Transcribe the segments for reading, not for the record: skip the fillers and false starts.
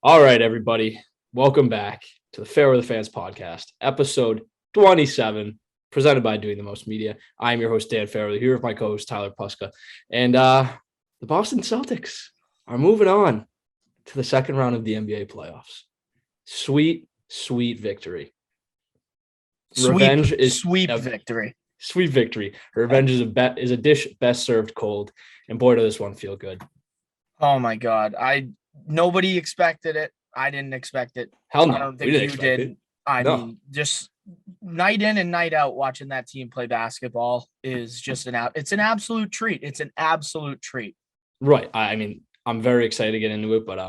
All right, everybody. Welcome back to the Fairweather Fans Podcast, episode 27, presented by Doing the Most Media. I'm your host, Dan Fairweather, here with my co-host, Tyler Puska. And the Boston Celtics are moving on to the second round of the NBA playoffs. Sweet, sweet victory. Sweep victory. Sweet victory. Revenge is a dish best served cold. And boy, does this one feel good. Oh, my God. Nobody expected it. I didn't expect it. Hell no. I don't think you did. It. I mean, just night in and night out watching that team play basketball is just it's an absolute treat. It's an absolute treat. Right. I mean, I'm very excited to get into it, but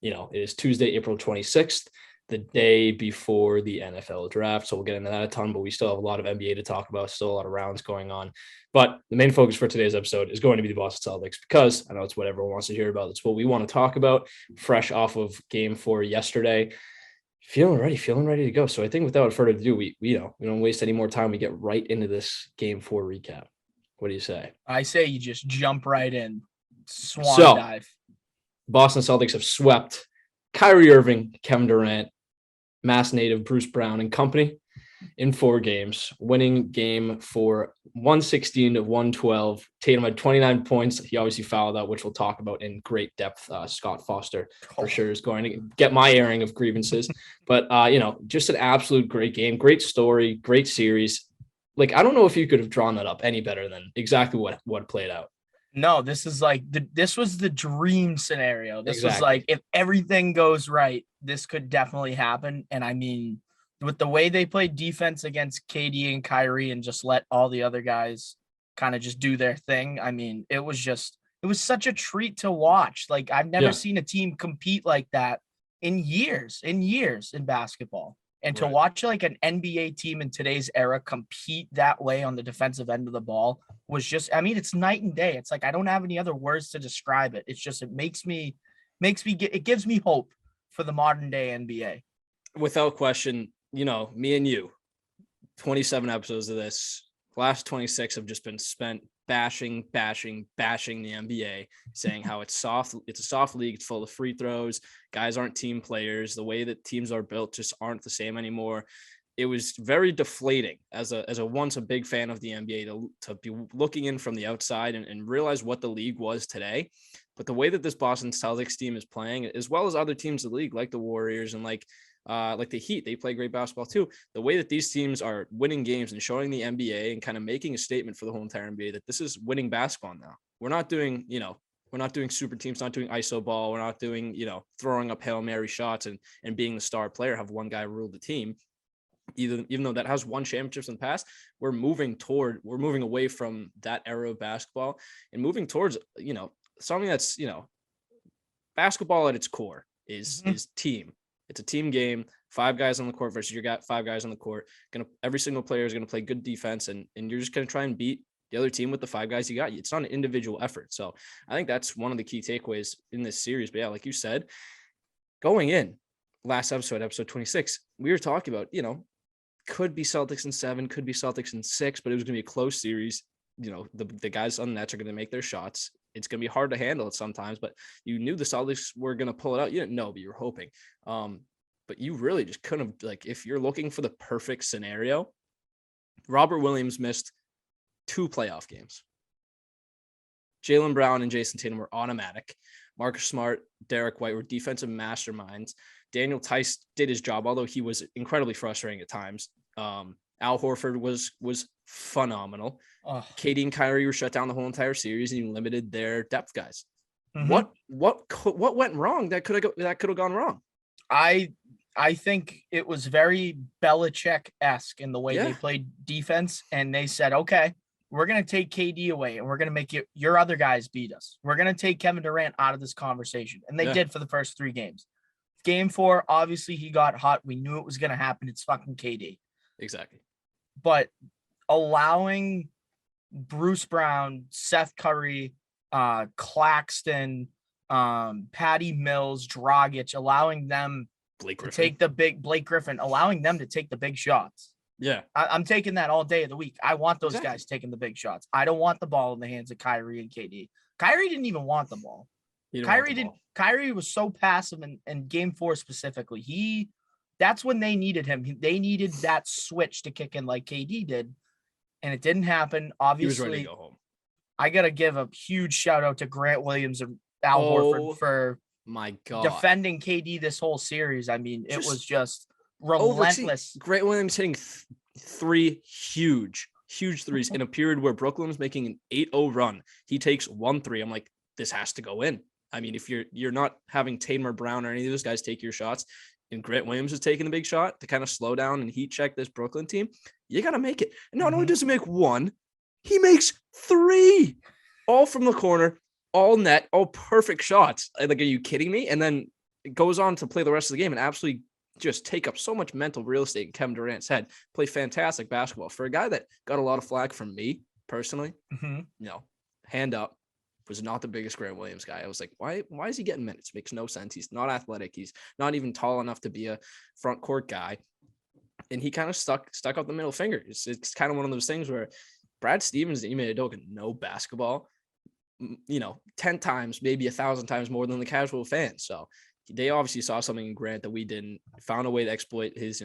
it is Tuesday, April 26th, the day before the NFL draft. So we'll get into that a ton, but we still have a lot of NBA to talk about, still a lot of rounds going on. But the main focus for today's episode is going to be the Boston Celtics, because I know it's what everyone wants to hear about. It's what we want to talk about, fresh off of Game 4 yesterday. Feeling ready to go. So I think without further ado, we don't waste any more time. We get right into this Game 4 recap. What do you say? I say you just jump right in. Dive. Boston Celtics have swept Kyrie Irving, Kevin Durant, Mass native Bruce Brown and company in 4 games, winning Game 4 116-112. Tatum had 29 points. He obviously fouled out, which we'll talk about in great depth. Scott Foster for sure is going to get my airing of grievances. But just an absolute great game, great story, great series. Like, I don't know if you could have drawn that up any better than exactly what played out. No, this is like this was the dream scenario. This Exactly. was like, if everything goes right, this could definitely happen. And I mean, with the way they played defense against KD and Kyrie and just let all the other guys kind of just do their thing, I mean, it was such a treat to watch. Like, I've never seen a team compete like that in years in basketball. And to watch like an NBA team in today's era compete that way on the defensive end of the ball was just, I mean, it's night and day. It's like, I don't have any other words to describe it. It's just, it gives me hope for the modern day NBA. Without question, me and you, 27 episodes of this, last 26 have just been spent bashing the NBA, saying how it's soft. It's a soft league. It's full of free throws. Guys aren't team players. The way that teams are built just aren't the same anymore. It was very deflating as a once a big fan of the NBA to be looking in from the outside and realize what the league was today. But the way that this Boston Celtics team is playing, as well as other teams in the league, like the Warriors and like the Heat, they play great basketball too. The way that these teams are winning games and showing the NBA and kind of making a statement for the whole entire NBA that this is winning basketball now. We're not doing super teams, not doing ISO ball. We're not doing, throwing up Hail Mary shots and being the star player, have one guy rule the team. Even though that has won championships in the past, we're moving away from that era of basketball and moving towards, something that's, basketball at its core is team. It's a team game. 5 guys on the court versus 5 guys on the court. Every single player is going to play good defense, and you're just going to try and beat the other team with the 5 guys you got. It's not an individual effort. So I think that's one of the key takeaways in this series. But yeah, like you said, going in last episode 26, we were talking about, could be Celtics in 7, could be Celtics in 6, but it was going to be a close series. The guys on the Nets are going to make their shots. It's going to be hard to handle it sometimes, but you knew the Celtics were going to pull it out. You didn't know, but you were hoping. But you really just couldn't have, like, if you're looking for the perfect scenario, Robert Williams missed 2 playoff games. Jaylen Brown and Jason Tatum were automatic. Marcus Smart, Derek White were defensive masterminds. Daniel Tice did his job, although he was incredibly frustrating at times. Al Horford was phenomenal. KD and Kyrie were shut down the whole entire series, and you limited their depth guys. Mm-hmm. What went wrong that could have gone wrong? I think it was very Belichick-esque in the way they played defense, and they said, okay, we're going to take KD away, and we're going to make your other guys beat us. We're going to take Kevin Durant out of this conversation, and they did for the first 3 games. Game 4, obviously, he got hot. We knew it was going to happen. It's fucking KD. Exactly. But allowing Bruce Brown, Seth Curry, Claxton, Patty Mills, Dragic, allowing them Blake Griffin, allowing them to take the big shots. Yeah. I'm taking that all day of the week. I want those guys taking the big shots. I don't want the ball in the hands of Kyrie and KD. Kyrie didn't even want the ball. Kyrie was so passive in game 4 specifically. That's when they needed him. They needed that switch to kick in like KD did, and it didn't happen. Obviously, he was ready to go home. I got to give a huge shout out to Grant Williams and Al Horford for my God defending KD this whole series. I mean, it was just relentless. Grant Williams hitting 3 huge threes in a period where Brooklyn was making an 8-0 run. He takes 1 3. I'm like, this has to go in. I mean, if you're not having Tatum or Brown or any of those guys take your shots, and Grant Williams is taking a big shot to kind of slow down and heat check this Brooklyn team, you got to make it. And not only does he make 1, he makes 3, all from the corner, all net, all perfect shots. Like, are you kidding me? And then it goes on to play the rest of the game and absolutely just take up so much mental real estate in Kevin Durant's head, play fantastic basketball. For a guy that got a lot of flack from me personally, hand up, was not the biggest Grant Williams guy. I was like, why is he getting minutes? Makes no sense. He's not athletic. He's not even tall enough to be a front court guy. And he kind of stuck out the middle finger. It's kind of one of those things where Brad Stevens and Ime Udoka know basketball, 10 times, maybe 1,000 times more than the casual fan. So they obviously saw something in Grant that we didn't, found a way to exploit his,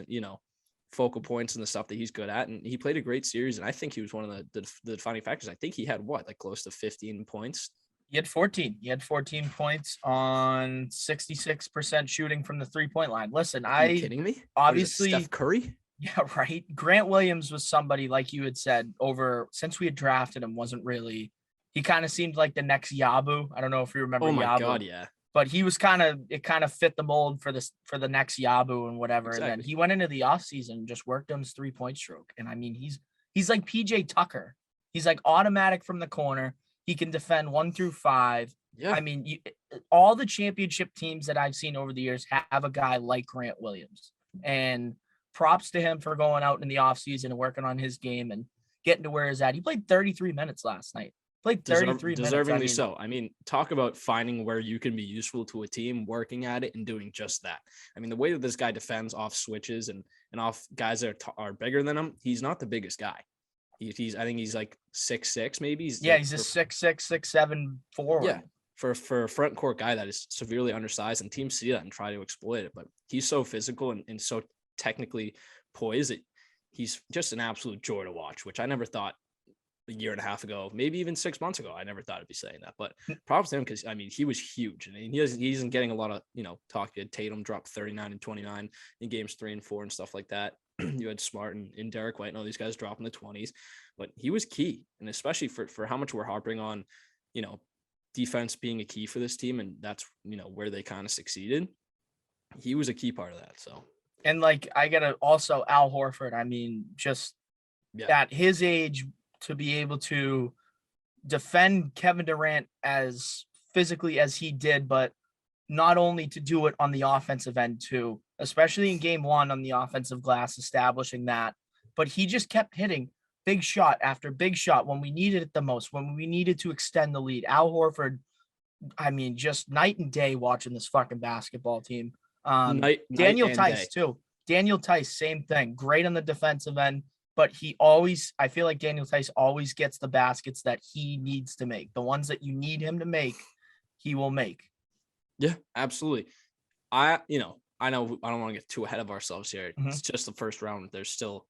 focal points and the stuff that he's good at. And he played a great series. And I think he was one of the defining factors. I think he had close to 15 points. He had 14. He had 14 points on 66% shooting from the 3-point line. Listen, Are you kidding me? Obviously Steph Curry. Yeah, right. Grant Williams was somebody, like you had said, since we had drafted him, he kind of seemed like the next Yabu. I don't know if you remember. Oh my Yabu. God, yeah. But he was it kind of fit the mold for the next Yabu and whatever. Exactly. And then he went into the offseason and just worked on his 3-point stroke. And I mean, he's like PJ Tucker. He's like automatic from the corner. He can defend 1 through 5. Yeah. I mean, all the championship teams that I've seen over the years have a guy like Grant Williams. And props to him for going out in the offseason and working on his game and getting to where he's at. He played 33 minutes last night. Played 33 minutes. Deservingly so. I mean, talk about finding where you can be useful to a team, working at it and doing just that. I mean, the way that this guy defends off switches and off guys that are bigger than him, he's not the biggest guy. I think he's like 6'6", maybe. He's a 6'6", 6'7" forward. Yeah, for a front court guy that is severely undersized, and teams see that and try to exploit it. But he's so physical and so technically poised that he's just an absolute joy to watch, which I never thought a year and a half ago, maybe even 6 months ago. I never thought I'd be saying that, but props to him because I mean he was huge, and he isn't getting a lot of talk. Tatum dropped 39 and 29 in games 3 and 4 and stuff like that. You had Smart and Derek White and all these guys dropping the 20s, but he was key, and especially for how much we're harping on, defense being a key for this team, and that's where they kind of succeeded. He was a key part of that. So, and like I gotta also Al Horford. I mean, just at his age, to be able to defend Kevin Durant as physically as he did, but not only to do it on the offensive end too, especially in game 1 on the offensive glass, establishing that, but he just kept hitting big shot after big shot when we needed it the most, when we needed to extend the lead. Al Horford, I mean, just night and day watching this fucking basketball team. Daniel Tice too. Daniel Tice, same thing. Great on the defensive end. But I feel like Daniel Tice always gets the baskets that he needs to make. The ones that you need him to make, he will make. Yeah, absolutely. I know I don't want to get too ahead of ourselves here. Mm-hmm. It's just the first round. There's still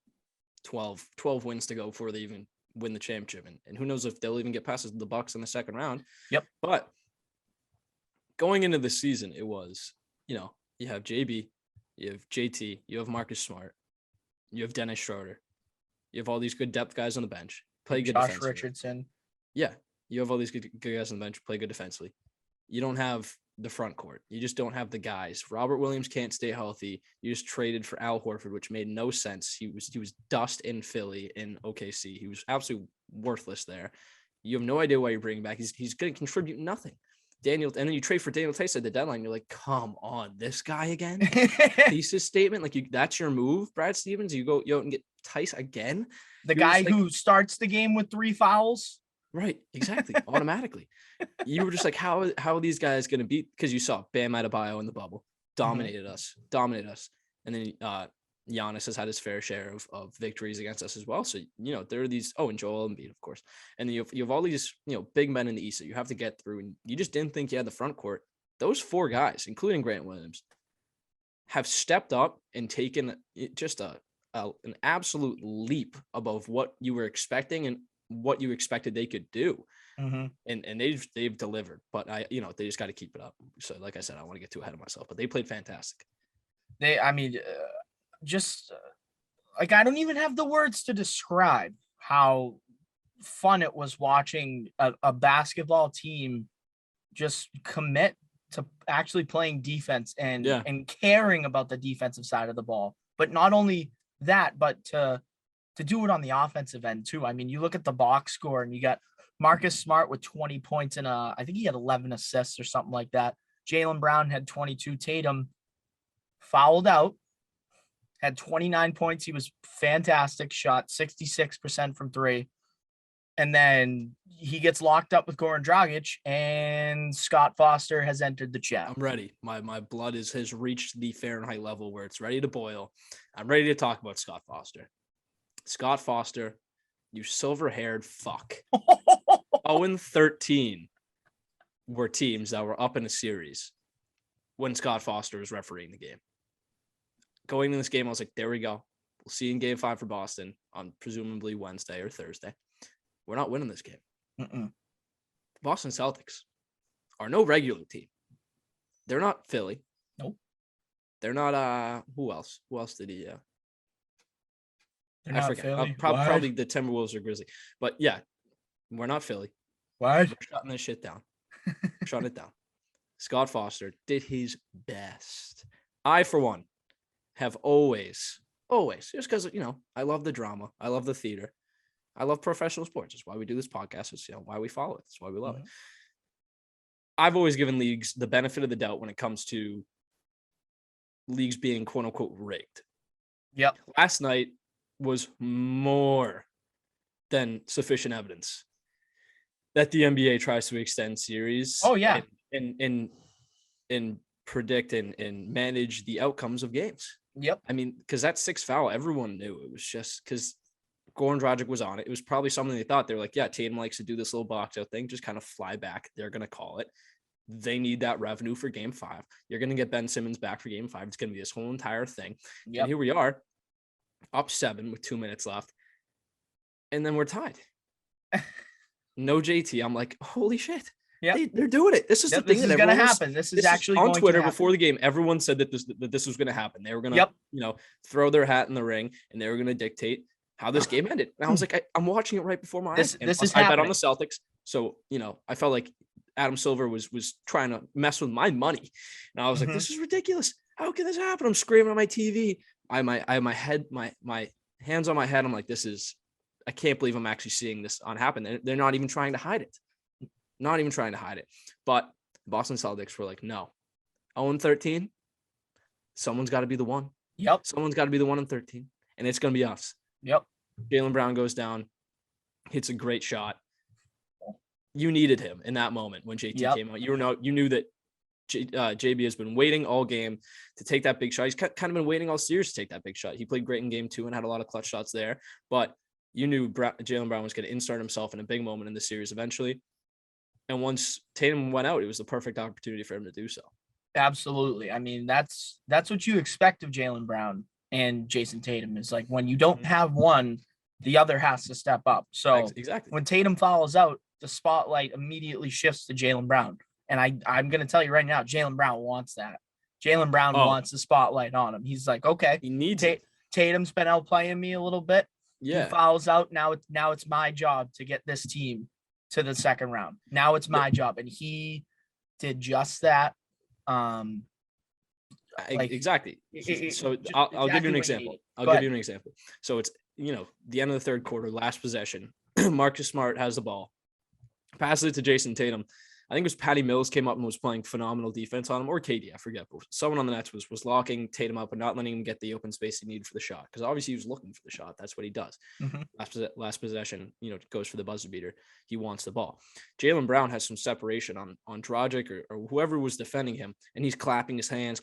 12 wins to go before they even win the championship. And who knows if they'll even get past the Bucks in the second round. Yep. But going into the season, it was, you have JB, you have JT, you have Marcus Smart, you have Dennis Schroeder. You have all these good depth guys on the bench. Play good defensively. Josh Richardson. Yeah. You have all these good guys on the bench. Play good defensively. You don't have the front court. You just don't have the guys. Robert Williams can't stay healthy. You just traded for Al Horford, which made no sense. He was dust in Philly in OKC. He was absolutely worthless there. You have no idea why you're bringing back. He's going to contribute nothing. And then you trade for Daniel Tice at the deadline. You're like, come on, this guy again? Thesis statement. Like that's your move, Brad Stevens. You go out and get Tice again. The guy who starts the game with 3 fouls. Right. Exactly. Automatically. You were just like, how are these guys going to beat? Because you saw Bam Adebayo in the bubble dominated us. And then Giannis has had his fair share of victories against us as well. So, there are these, and Joel Embiid, of course. And you have all these, big men in the East that you have to get through. And you just didn't think you had the front court. Those 4 guys, including Grant Williams, have stepped up and taken just an absolute leap above what you were expecting and what you expected they could do. Mm-hmm. And they've delivered, but they just got to keep it up. So like I said, I don't want to get too ahead of myself, but they played fantastic. I don't even have the words to describe how fun it was watching a basketball team just commit to actually playing defense and caring about the defensive side of the ball. But not only that, but to do it on the offensive end too. I mean, you look at the box score and you got Marcus Smart with 20 points and I think he had 11 assists or something like that. Jaylen Brown had 22. Tatum fouled out, had 29 points. He was fantastic, shot 66% from 3. And then he gets locked up with Goran Dragic, and Scott Foster has entered the chat. I'm ready. My blood has reached the Fahrenheit level where it's ready to boil. I'm ready to talk about Scott Foster. Scott Foster, you silver-haired fuck. 0-13 were teams that were up in a series when Scott Foster was refereeing the game. Going into this game, I was like, there we go. We'll see you in Game 5 for Boston on presumably Wednesday or Thursday. We're not winning this game. Mm-mm. The Boston Celtics are no regular team. They're not Philly. Nope. They're not who else? Who else did he They're not forget. Philly. Probably the Timberwolves or Grizzly. But yeah, we're not Philly. What? We're shutting this shit down. Shutting it down. Scott Foster did his best. I, for one, have always, just because, I love the drama. I love the theater. I love professional sports. That's why we do this podcast. It's why we follow it. That's why we love it. I've always given leagues the benefit of the doubt when it comes to leagues being quote unquote rigged. Yep. Last night was more than sufficient evidence that the NBA tries to extend series. Oh yeah. And predict and manage the outcomes of games. Yep. I mean, because that 6th foul, everyone knew it was just because Goran Dragic was on it. It was probably something they thought. They were like, yeah, Tatum likes to do this little box out thing, just kind of fly back. They're going to call it. They need that revenue for Game 5. You're going to get Ben Simmons back for Game 5. It's going to be this whole entire thing. Yep. And here we are, up 7 with 2 minutes left. And then we're tied. No JT. I'm like, holy shit. Yeah, they're doing it. This is the thing that is going to happen. This is actually on Twitter before the game. Everyone said that this was going to happen. They were going to, throw their hat in the ring, and they were going to dictate how this game ended. And I was like, I'm watching it right before my eyes. I bet on the Celtics. So, I felt like Adam Silver was trying to mess with my money. And I was like, this is ridiculous. How can this happen? I'm screaming on my TV. I have my head, my hands on my head. I'm like, I can't believe I'm actually seeing this happen. They're not even trying to hide it. Not even trying to hide it. But the Boston Celtics were like, no. 0-13, someone's got to be the one. Yep. Someone's got to be the 1 in 13, and it's going to be us. Yep. Jaylen Brown goes down, hits a great shot. You needed him in that moment when JT came out. You knew that JB has been waiting all game to take that big shot. He's kind of been waiting all series to take that big shot. He played great in Game 2 and had a lot of clutch shots there, but you knew Jaylen Brown was going to insert himself in a big moment in the series eventually. And once Tatum went out, it was the perfect opportunity for him to do so. Absolutely. I mean, that's what you expect of Jaylen Brown and Jason Tatum, is like when you don't have one, the other has to step up. So exactly. When Tatum follows out, the spotlight immediately shifts to Jaylen Brown. And I'm going to tell you right now, Jaylen Brown wants that. Jaylen Brown wants the spotlight on him. He's like, okay, he needs it. Tatum's been outplaying me a little bit. Yeah. He fouls out. Now it's my job to get this team to the second round. Now it's my job. And he did just that. Exactly. So I'll give you an example. I'll give you an example. So it's, the end of the third quarter, last possession, Marcus Smart has the ball, passes it to Jason Tatum. I think it was Patty Mills came up and was playing phenomenal defense on him, or KD, I forget. But someone on the Nets was locking Tatum up and not letting him get the open space he needed for the shot, because obviously he was looking for the shot. That's what he does. Mm-hmm. Last possession, goes for the buzzer beater. He wants the ball. Jaylen Brown has some separation on Dragic or whoever was defending him, and he's clapping his hands.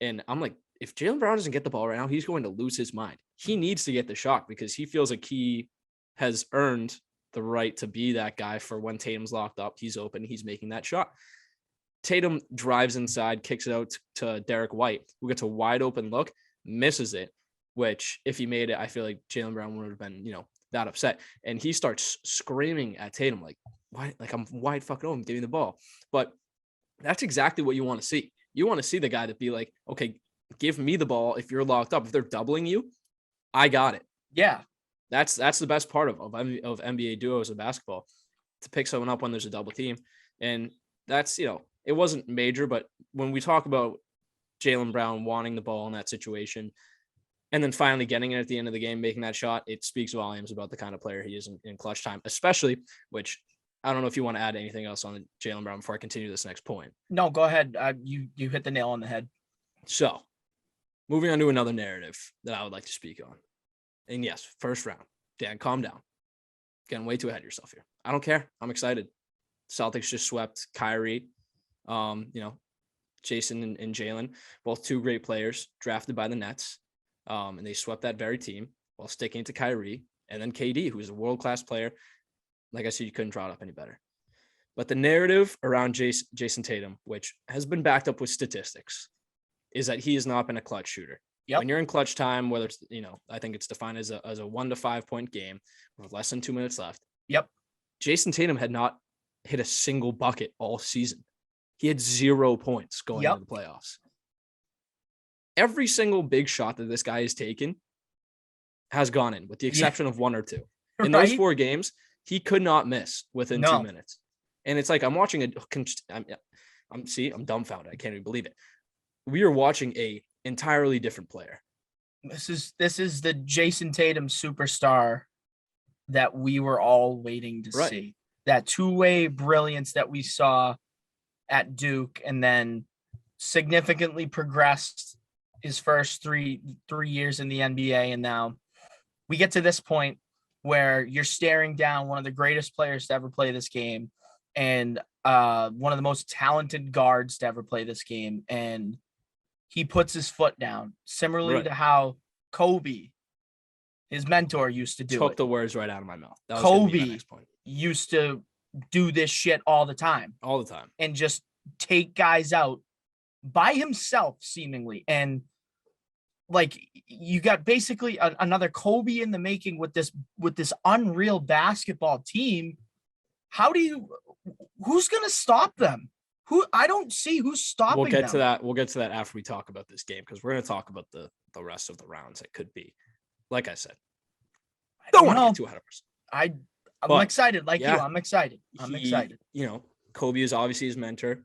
And I'm like, if Jaylen Brown doesn't get the ball right now, he's going to lose his mind. He needs to get the shot because he feels like he has earned the right to be that guy for when Tatum's locked up. He's open. He's making that shot. Tatum drives inside, kicks it out to Derek White, who gets a wide open look, misses it, which if he made it, I feel like Jaylen Brown would have been, that upset. And he starts screaming at Tatum, like, why? Like, I'm wide fucking open, give me the ball. But that's exactly what you want to see. You want to see the guy that be like, okay, give me the ball. If you're locked up, if they're doubling you, I got it. Yeah. That's the best part of NBA duos of basketball, to pick someone up when there's a double team. And that's, it wasn't major, but when we talk about Jaylen Brown wanting the ball in that situation and then finally getting it at the end of the game, making that shot, it speaks volumes about the kind of player he is in clutch time, especially, which I don't know if you want to add anything else on Jaylen Brown before I continue this next point. No, go ahead. You hit the nail on the head. So moving on to another narrative that I would like to speak on. And yes, first round. Dan, calm down. Getting way too ahead of yourself here. I don't care. I'm excited. Celtics just swept Kyrie. Jason and Jaylen, both two great players drafted by the Nets. And they swept that very team while sticking to Kyrie and then KD, who's a world-class player. Like I said, you couldn't draw it up any better. But the narrative around Jason Tatum, which has been backed up with statistics, is that he has not been a clutch shooter. Yep. When you're in clutch time, whether it's, I think it's defined as a 1 to 5 point game with less than 2 minutes left. Yep. Jason Tatum had not hit a single bucket all season. He had 0 points going into the playoffs. Every single big shot that this guy has taken has gone in, with the exception of 1 or 2. In those 4 games, he could not miss within 2 minutes. And it's like, I'm watching I'm dumbfounded. I can't even believe it. We are watching a entirely different player. This is the Jason Tatum superstar that we were all waiting to see. That two-way brilliance that we saw at Duke, and then significantly progressed his first three years in the NBA. And now we get to this point where you're staring down one of the greatest players to ever play this game, and one of the most talented guards to ever play this game. And he puts his foot down, similarly to how Kobe, his mentor, used to do. Took the words right out of my mouth. That was Kobe my next point. Used to do this shit all the time, and just take guys out by himself, seemingly. And like, you got basically another Kobe in the making with this unreal basketball team. Who's going to stop them? I don't see who's stopping them. We'll get to that after we talk about this game, because we're going to talk about the rest of the rounds. It could be, like I said, I don't want to get too ahead of us. I'm excited. You, I'm excited. Excited. Kobe is obviously his mentor.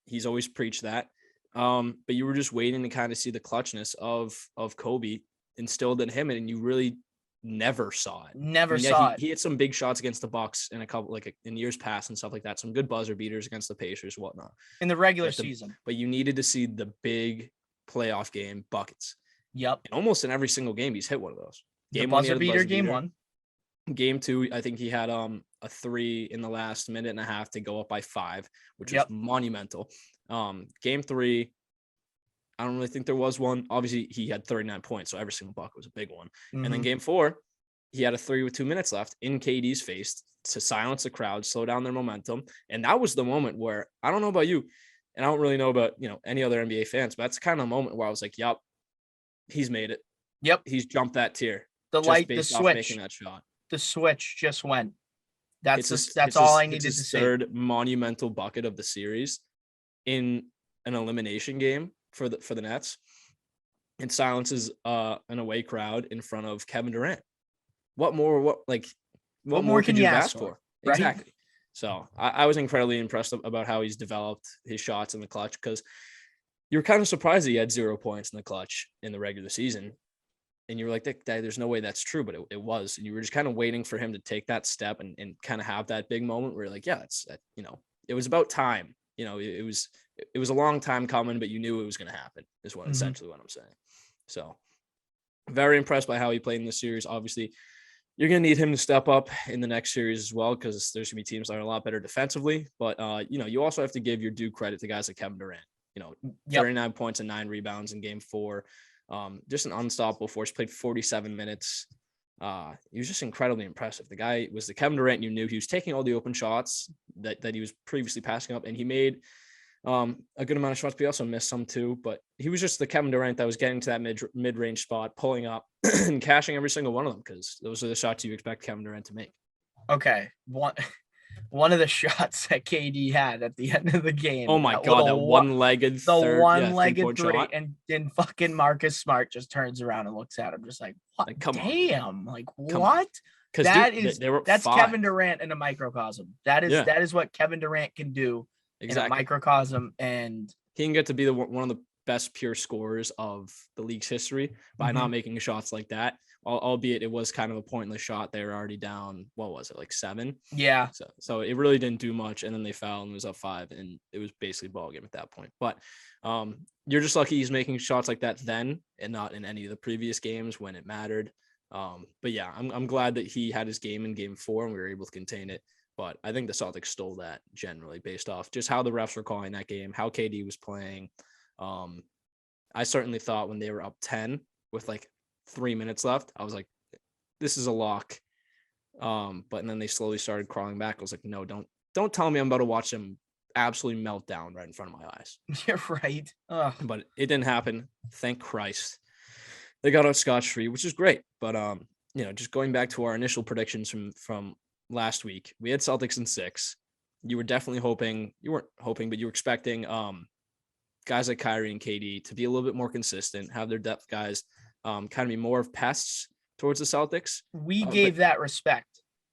He's always preached that. But you were just waiting to kind of see the clutchness of Kobe instilled in him, and you really never saw it. He hit some big shots against the Bucks in a couple, in years past and stuff like that. Some good buzzer beaters against the Pacers, whatnot. In the regular season. But you needed to see the big playoff game buckets. Yep. And almost in every single game, he's hit one of those. Game one, buzzer beater, game one. Game 2, I think he had a 3 in the last minute and a half to go up by 5, which was monumental. Game 3, I don't really think there was one. Obviously, he had 39 points, so every single bucket was a big one. Mm-hmm. And then game 4, he had a 3 with 2 minutes left in KD's face to silence the crowd, slow down their momentum. And that was the moment where, I don't know about you, and I don't really know about, any other NBA fans, but that's kind of the moment where I was like, yep, he's made it. Yep. He's jumped that tier. The switch. Making that shot. The switch just went. That's all I needed to see. Third monumental bucket of the series in an elimination game for the Nets, and silences an away crowd in front of Kevin Durant. What more could you ask for? Right? Exactly. So I was incredibly impressed about how he's developed his shots in the clutch, because you were kind of surprised that he had 0 points in the clutch in the regular season. And you were like, there's no way that's true, but it was. And you were just kind of waiting for him to take that step and kind of have that big moment where you're like, it was about time. It was a long time coming, but you knew it was going to happen, is what essentially what I'm saying. So very impressed by how he played in this series. Obviously, you're going to need him to step up in the next series as well, because there's going to be teams that are a lot better defensively. But, you also have to give your due credit to guys like Kevin Durant. 39 points and 9 rebounds in game 4. Just an unstoppable force. Played 47 minutes. He was just incredibly impressive. The guy was the Kevin Durant you knew. He was taking all the open shots that he was previously passing up, and he made a good amount of shots, but he also missed some too. But he was just the Kevin Durant that was getting to that mid-range spot, pulling up and cashing every single one of them, because those are the shots you expect Kevin Durant to make. Okay. One of the shots that KD had at the end of the game. Oh my God, that one-legged three shot. And fucking Marcus Smart just turns around and looks at him just like, what? Like, come damn. on. Like, what? That's five. Kevin Durant in a microcosm. That is what Kevin Durant can do in a microcosm. And he can get to be one of the best pure scorers of the league's history by not making shots like that. Albeit it was kind of a pointless shot. They were already down. What was it, like 7? Yeah. So it really didn't do much. And then they fouled and it was up 5, and it was basically ball game at that point. But you're just lucky he's making shots like that then, and not in any of the previous games when it mattered. But yeah, I'm glad that he had his game in game 4 and we were able to contain it. But I think the Celtics stole that generally based off just how the refs were calling that game, how KD was playing. I certainly thought when they were up 10 with like 3 minutes left, I was like, this is a lock. But then they slowly started crawling back. I was like, no, don't tell me I'm about to watch them absolutely melt down right in front of my eyes. You're right. But it didn't happen. Thank Christ. They got out scotch-free, which is great. But just going back to our initial predictions from last week, we had Celtics in 6. You were definitely you weren't hoping, but you were expecting guys like Kyrie and KD to be a little bit more consistent, have their depth guys kind of be more of pests towards the Celtics. We gave that respect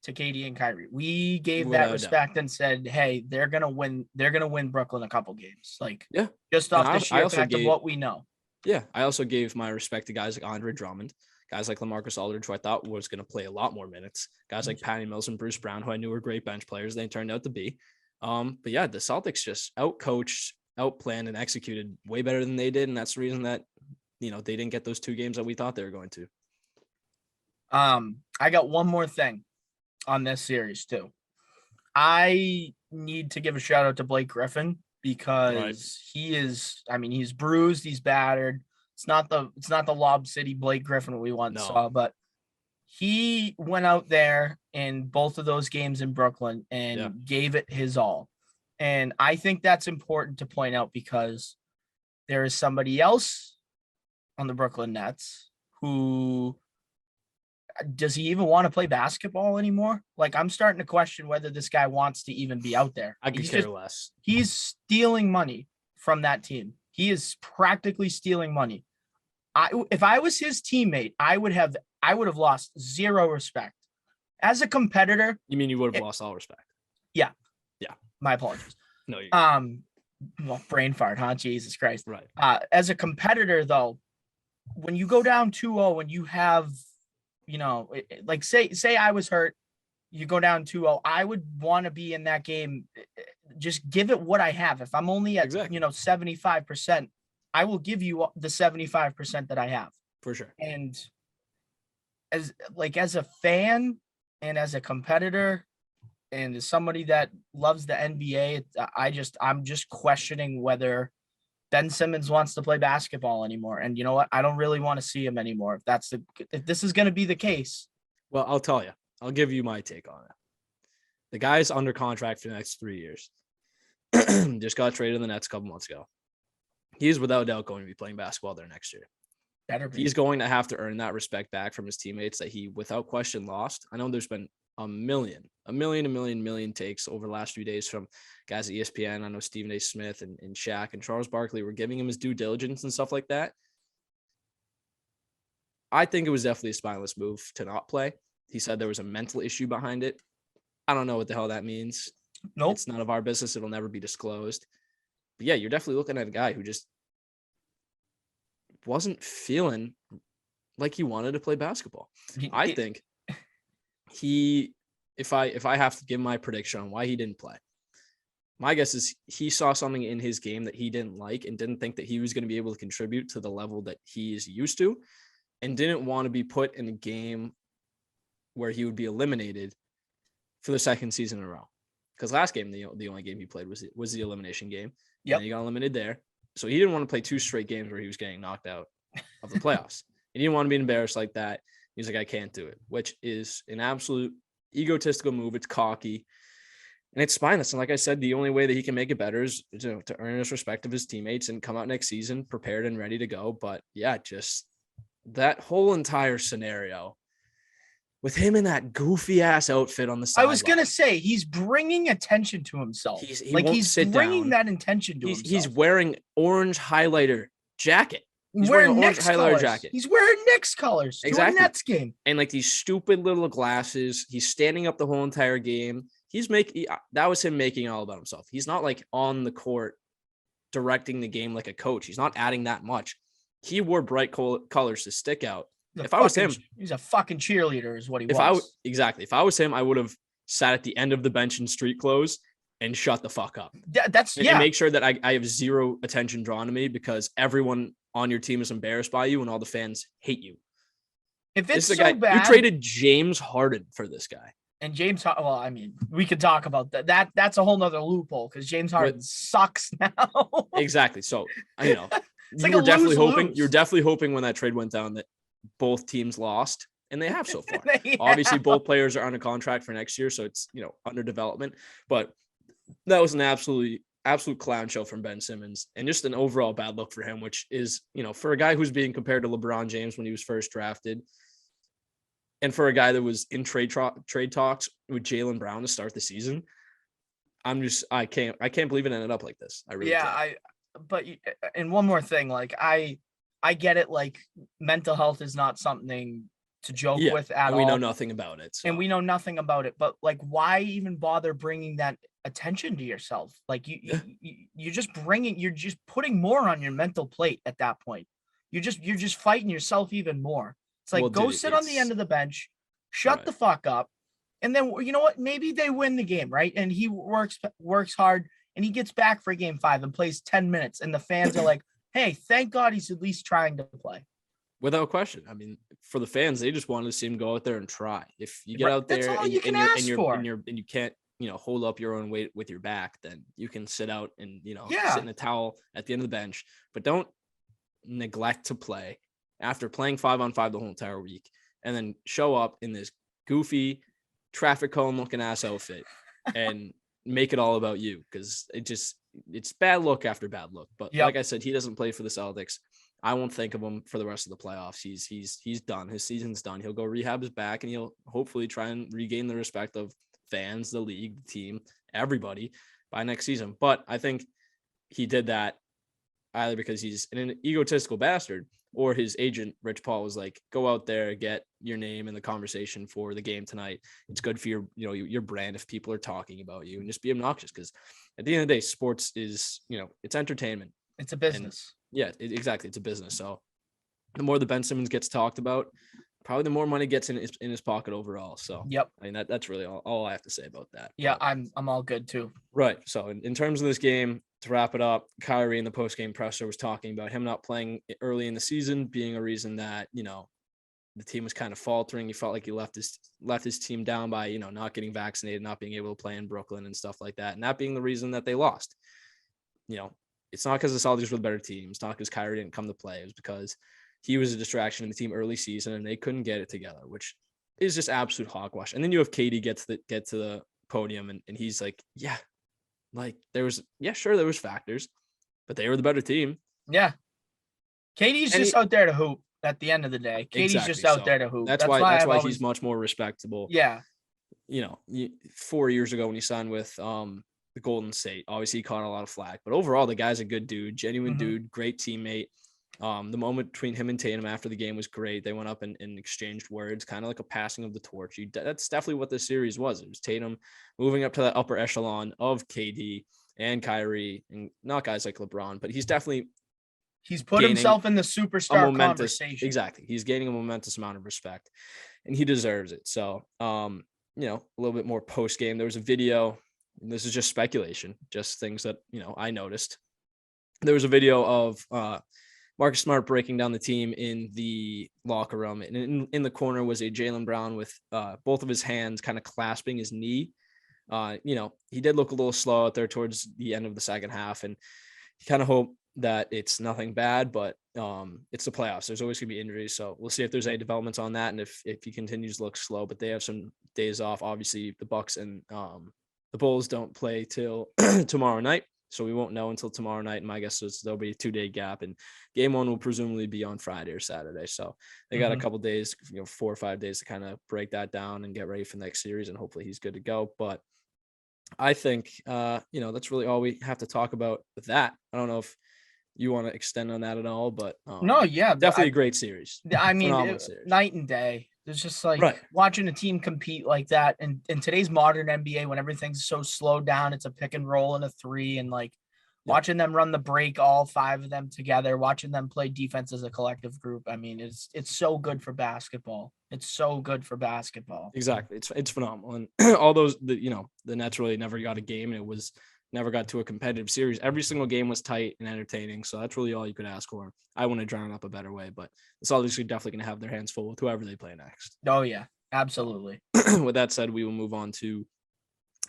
to KD and Kyrie. We gave that respect and said, hey, they're gonna win. They're gonna win Brooklyn a couple games. Like, just off the sheer fact of what we know. Yeah, I also gave my respect to guys like Andre Drummond, guys like LaMarcus Aldridge, who I thought was going to play a lot more minutes. Guys like Patty Mills and Bruce Brown, who I knew were great bench players. They turned out to be. But yeah, the Celtics just outcoached, outplanned, and executed way better than they did, and that's the reason that they didn't get those 2 games that we thought they were going to. I got one more thing on this series too. I need to give a shout out to Blake Griffin because he's bruised, he's battered. It's not the Lob City Blake Griffin we once saw, but he went out there in both of those games in Brooklyn and gave it his all. And I think that's important to point out because there is somebody else on the Brooklyn Nets who does he even want to play basketball anymore? Like, I'm starting to question whether this guy wants to even be out there. I could care less. He's stealing money from that team. He is practically stealing money. If I was his teammate, I would have lost zero respect. As a competitor. You mean you would have lost all respect? Yeah. My apologies. No. Well, brain fart, huh? Jesus Christ. Right. As a competitor, though, when you go down 2-0 and you have, like say I was hurt, you go down 2-0, I would want to be in that game. Just give it what I have. If I'm only at 75%, I will give you the 75% that I have. For sure. And as a fan and as a competitor and as somebody that loves the NBA, I'm just questioning whether Ben Simmons wants to play basketball anymore. And you know what? I don't really want to see him anymore. If this is going to be the case. Well, I'll tell you. I'll give you my take on it. The guy's under contract for the next 3 years. Just got traded to the Nets a couple months ago. He's without doubt going to be playing basketball there next year. He's going to have to earn that respect back from his teammates that he, without question, lost. I know there's been a million takes over the last few days from guys at ESPN. I know Stephen A. Smith and Shaq and Charles Barkley were giving him his due diligence and stuff like that. I think it was definitely a spineless move to not play. He said there was a mental issue behind it. I don't know what the hell that means. Nope. It's none of our business. It'll never be disclosed. But yeah, you're definitely looking at a guy who just wasn't feeling like he wanted to play basketball. I think if I have to give my prediction on why he didn't play, my guess is he saw something in his game that he didn't like and didn't think that he was going to be able to contribute to the level that he is used to, and didn't want to be put in a game where he would be eliminated for the second season in a row. Because last game, the only game he played was the elimination game. Yeah, he got eliminated there. So he didn't want to play 2 straight games where he was getting knocked out of the playoffs. He didn't want to be embarrassed like that. He's like, I can't do it, which is an absolute egotistical move. It's cocky and it's spineless. And like I said, the only way that he can make it better is to earn his respect of his teammates and come out next season prepared and ready to go. But yeah, just that whole entire scenario with him in that goofy ass outfit on the side. I was going to say, he's bringing attention to himself. He's bringing that attention to himself. He's wearing orange highlighter jacket. He's wearing Knicks colors. He's wearing Knicks colors. Exactly. To a Nets game. And like these stupid little glasses. He's standing up the whole entire game. That was him making it all about himself. He's not like on the court directing the game like a coach. He's not adding that much. He wore bright colors to stick out. If I was him, he's a fucking cheerleader is what he was. Exactly. If I was him, I would have sat at the end of the bench in street clothes and shut the fuck up. And make sure that I have zero attention drawn to me because everyone on your team is embarrassed by you and all the fans hate you. If it's so bad, you traded James Harden for this guy. And James, well, I mean, we could talk about that. That's a whole nother loophole because James Harden sucks now. Exactly. So, you like were definitely hoping when that trade went down that both teams lost, and they have so far. Obviously, both players are on a contract for next year, so it's under development. But that was an absolute clown show from Ben Simmons, and just an overall bad look for him, which is for a guy who's being compared to LeBron James when he was first drafted, and for a guy that was in trade talks with Jaylen Brown to start the season. I can't believe it ended up like this. I really can't. But one more thing, like I get it. Like mental health is not something to joke with at all. We know nothing about it. And we know nothing about it. But like, why even bother bringing that attention to yourself? Like you're just putting more on your mental plate at that point. You're just fighting yourself even more. It's like, go sit on the end of the bench, shut the fuck up. And then, you know what? Maybe they win the game, right? And he works hard and he gets back for game 5 and plays 10 minutes. And the fans are like, hey, thank God he's at least trying to play. Without question. I mean, for the fans, they just wanted to see him go out there and try. If you get out there and you can't, hold up your own weight with your back, then you can sit out and, sit in a towel at the end of the bench. But don't neglect to play after playing 5-on-5 the whole entire week and then show up in this goofy traffic cone looking ass outfit and make it all about you, because it's bad look after bad look. But like I said, he doesn't play for the Celtics. I won't think of him for the rest of the playoffs. He's done. His season's done. He'll go rehab his back and he'll hopefully try and regain the respect of fans, the league, the team, everybody by next season. But I think he did that either because he's an egotistical bastard, or his agent, Rich Paul, was like, go out there, get your name in the conversation for the game tonight. It's good for your brand if people are talking about you, and just be obnoxious. Because at the end of the day, sports is, it's entertainment. It's a business. Exactly. It's a business. So the more the Ben Simmons gets talked about, probably the more money gets in his pocket overall. So I mean, that's really all I have to say about that. Yeah, but I'm all good too. Right. So in terms of this game, to wrap it up, Kyrie in the post-game presser was talking about him not playing early in the season being a reason that, the team was kind of faltering. He felt like he left his team down by, not getting vaccinated, not being able to play in Brooklyn and stuff like that. And that being the reason that they lost. It's not because the Celtics were the better team. It's not because Kyrie didn't come to play. It was because he was a distraction in the team early season and they couldn't get it together, which is just absolute hogwash. And then you have KD get to the podium and he's like, there was factors, but they were the better team. Yeah. KD's just out there to hoop at the end of the day. KD's just out there to hoop. That's why he's much more respectable. Yeah. 4 years ago when he signed with the Golden State, obviously he caught a lot of flack, but overall the guy's a good dude, genuine dude, great teammate. The moment between him and Tatum after the game was great. They went up and exchanged words, kind of like a passing of the torch. That's definitely what this series was. It was Tatum moving up to that upper echelon of KD and Kyrie, and not guys like LeBron, but he's put himself in the superstar conversation. Exactly. He's gaining a momentous amount of respect and he deserves it. So, a little bit more post game. There was a video, and this is just speculation, just things that, I noticed. There was a video of, Marcus Smart breaking down the team in the locker room, and in the corner was a Jaylen Brown with both of his hands kind of clasping his knee. He did look a little slow out there towards the end of the second half, and you kind of hope that it's nothing bad, but it's the playoffs. There's always gonna be injuries, so we'll see if there's any developments on that, and if he continues to look slow. But they have some days off. Obviously, the Bucks and the Bulls don't play till tomorrow night, so we won't know until tomorrow night. And my guess is there'll be a 2-day gap, and game one will presumably be on Friday or Saturday. So they got a couple days, 4 or 5 days to kind of break that down and get ready for the next series, and hopefully he's good to go. But I think that's really all we have to talk about with that. I don't know if you want to extend on that at all, but no, yeah, definitely a great series. I mean, night and day. There's just like watching a team compete like that, and in today's modern NBA, when everything's so slowed down, it's a pick and roll and a three, and like watching them run the break, all 5 of them together, watching them play defense as a collective group. I mean, it's so good for basketball. It's so good for basketball. Exactly, it's phenomenal, and all those the Nets really never got a game, and it was never got to a competitive series. Every single game was tight and entertaining, so that's really all you could ask for. I want to drown it up a better way, but the Celtics are definitely going to have their hands full with whoever they play next. Oh, yeah, absolutely. With that said, we will move on to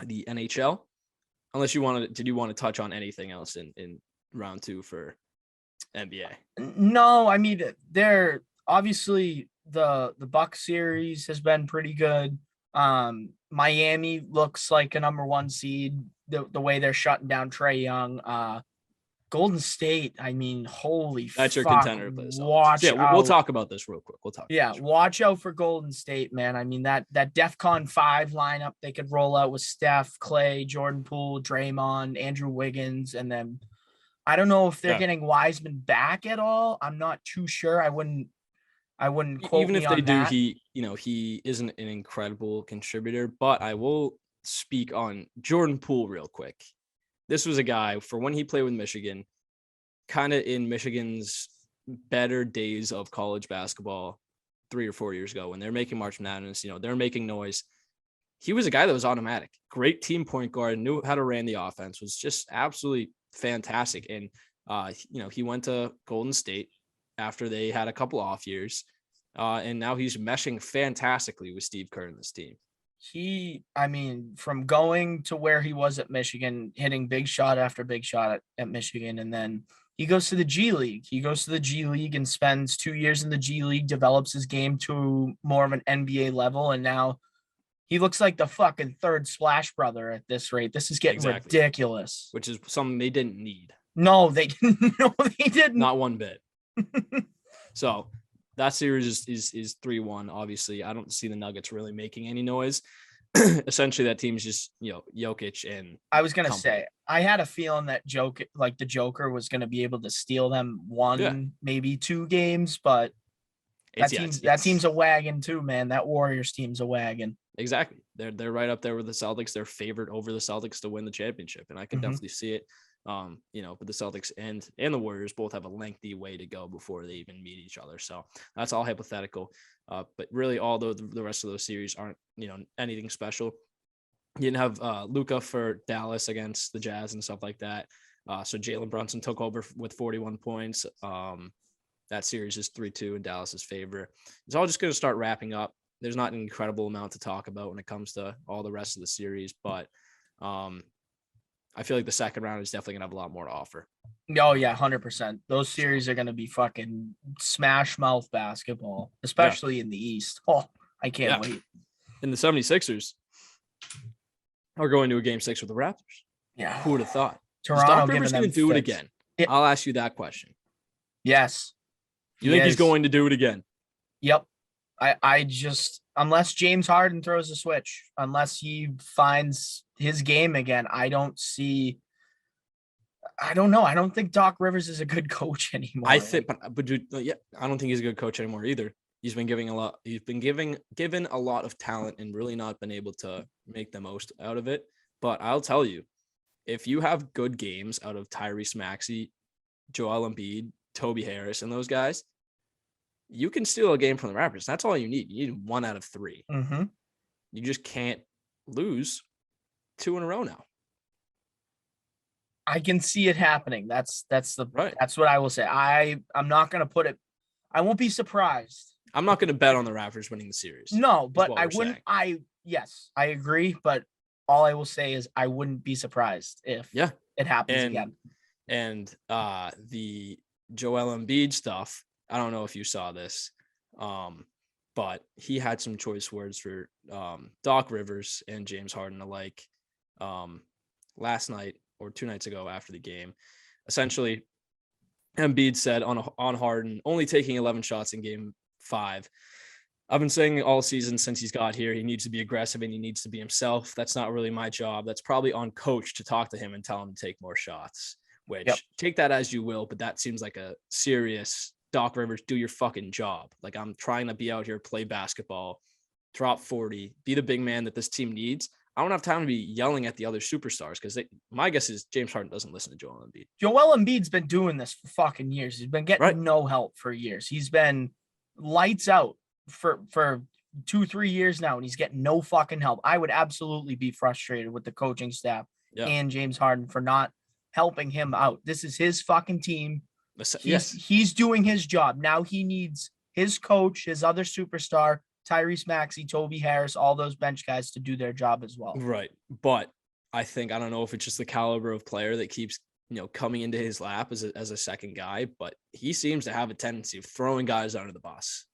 the NHL. Unless you did you want to touch on anything else in round 2 for NBA? No, I mean, they're obviously the Bucks series has been pretty good. Miami looks like a number 1 seed, the way they're shutting down Trae Young. Golden State, I mean, holy that's fuck, your contender. Watch out. We'll talk about this real quick. Watch out for Golden State, man. I mean, that DEFCON 5 lineup they could roll out with Steph, Clay, Jordan Poole, Draymond, Andrew Wiggins, and then I don't know if they're getting Wiseman back at all. I'm not too sure. I wouldn't quote even me if they on do, that. he isn't an incredible contributor, but I will speak on Jordan Poole real quick. This was a guy for when he played with Michigan, kind of in Michigan's better days of college basketball 3 or 4 years ago when they're making March Madness, they're making noise. He was a guy that was automatic, great team point guard, knew how to run the offense, was just absolutely fantastic. And, he went to Golden State after they had a couple off years. And now he's meshing fantastically with Steve Kerr and this team. From going to where he was at Michigan, hitting big shot after big shot at Michigan, and then he goes to the G League. He goes to the G League and spends 2 years in the G League, develops his game to more of an NBA level, and now he looks like the fucking third Splash Brother at this rate. This is getting ridiculous. Which is something they didn't need. No, they didn't. Not one bit. So that series is 3-1. Obviously, I don't see the Nuggets really making any noise. Essentially, that team's just Jokic and. I was gonna say I had a feeling that the Joker was gonna be able to steal them maybe 2 games, but that team's a wagon too, man. That Warriors team's a wagon. Exactly, they're right up there with the Celtics. They're favored over the Celtics to win the championship, and I can definitely see it. But the Celtics and the Warriors both have a lengthy way to go before they even meet each other. So that's all hypothetical. But really, although the rest of those series aren't, anything special, you didn't have Luka for Dallas against the Jazz and stuff like that. So Jalen Brunson took over with 41 points. That series is 3-2 in Dallas's favor. It's all just going to start wrapping up. There's not an incredible amount to talk about when it comes to all the rest of the series, but I feel like the second round is definitely gonna have a lot more to offer. Oh yeah, 100%. Those series are gonna be fucking smash mouth basketball, especially in the East. Oh, I can't wait. And the 76ers are going to a game 6 with the Raptors. Yeah. Who would have thought? Toronto is Doc Rivers gonna do it again? I'll ask you that question. Yes. You think he's going to do it again? Yep. I just, unless James Harden throws a switch, unless he finds his game again, I don't know. I don't think Doc Rivers is a good coach anymore. I think, but I don't think he's a good coach anymore either. He's been given a lot of talent and really not been able to make the most out of it. But I'll tell you, if you have good games out of Tyrese Maxey, Joel Embiid, Toby Harris, and those guys, you can steal a game from the Raptors. That's all you need. You need 1 out of 3. Mm-hmm. You just can't lose 2 in a row now. I can see it happening. That's what I will say. I'm not going to put it. I won't be surprised. I'm not going to bet on the Raptors winning the series. No, but I wouldn't. Yes, I agree. But all I will say is I wouldn't be surprised if it happens again. And the Joel Embiid stuff, I don't know if you saw this, but he had some choice words for Doc Rivers and James Harden alike last night or 2 nights ago after the game. Essentially, Embiid said on Harden, only taking 11 shots in game 5. I've been saying all season since he's got here, he needs to be aggressive and he needs to be himself. That's not really my job. That's probably on coach to talk to him and tell him to take more shots, which take that as you will, but that seems like a serious Doc Rivers, do your fucking job. Like, I'm trying to be out here, play basketball, drop 40, be the big man that this team needs. I don't have time to be yelling at the other superstars because my guess is James Harden doesn't listen to Joel Embiid. Joel Embiid's been doing this for fucking years. He's been getting no help for years. He's been lights out for 2-3 years now, and he's getting no fucking help. I would absolutely be frustrated with the coaching staff and James Harden for not helping him out. This is his fucking team. He's doing his job. Now he needs his coach, his other superstar, Tyrese Maxey, Toby Harris, all those bench guys to do their job as well. Right. But I don't know if it's just the caliber of player that keeps, coming into his lap as a second guy, but he seems to have a tendency of throwing guys under the bus.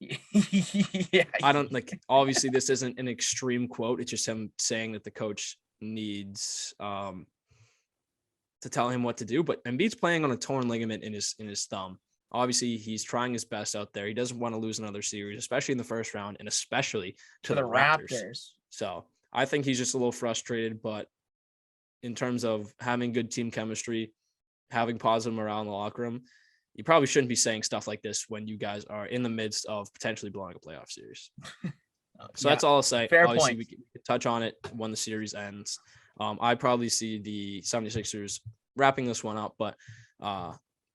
I don't obviously this isn't an extreme quote. It's just him saying that the coach needs to tell him what to do, but Embiid's playing on a torn ligament in his thumb. Obviously, he's trying his best out there. He doesn't want to lose another series, especially in the first round, and especially to the Raptors. So I think he's just a little frustrated, but in terms of having good team chemistry, having positive morale in the locker room, you probably shouldn't be saying stuff like this when you guys are in the midst of potentially blowing a playoff series. So that's all I'll say. Fair Obviously, point. We can touch on it when the series ends. I probably see the 76ers wrapping this one up, but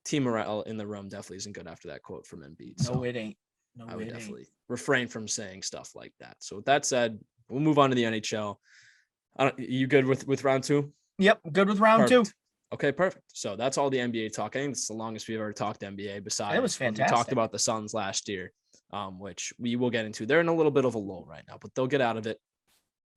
team morale in the room definitely isn't good after that quote from Embiid. No, it ain't. I would definitely refrain from saying stuff like that. So with that said, we'll move on to the NHL. You good with round 2? Yep, good with round 2. Okay, perfect. So that's all the NBA talk. I think it's the longest we've ever talked NBA. Besides, it was fantastic. We talked about the Suns last year, which we will get into. They're in a little bit of a lull right now, but they'll get out of it.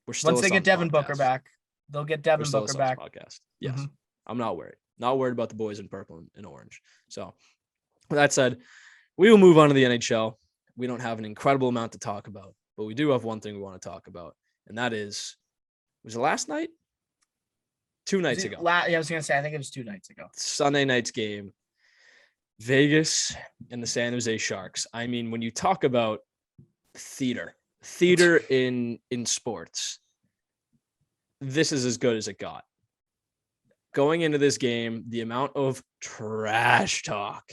We're still once they get Devin Booker back. They'll get Devin Booker back. Podcast. Yes, I'm not worried. Not worried about the boys in purple and orange. So with that said, we will move on to the NHL. We don't have an incredible amount to talk about, but we do have one thing we want to talk about, and that is, was it last night? 2 nights ago. I was going to say, I think it was 2 nights ago. Sunday night's game, Vegas and the San Jose Sharks. I mean, when you talk about theater in sports, this is as good as it got. Going into this game, the amount of trash talk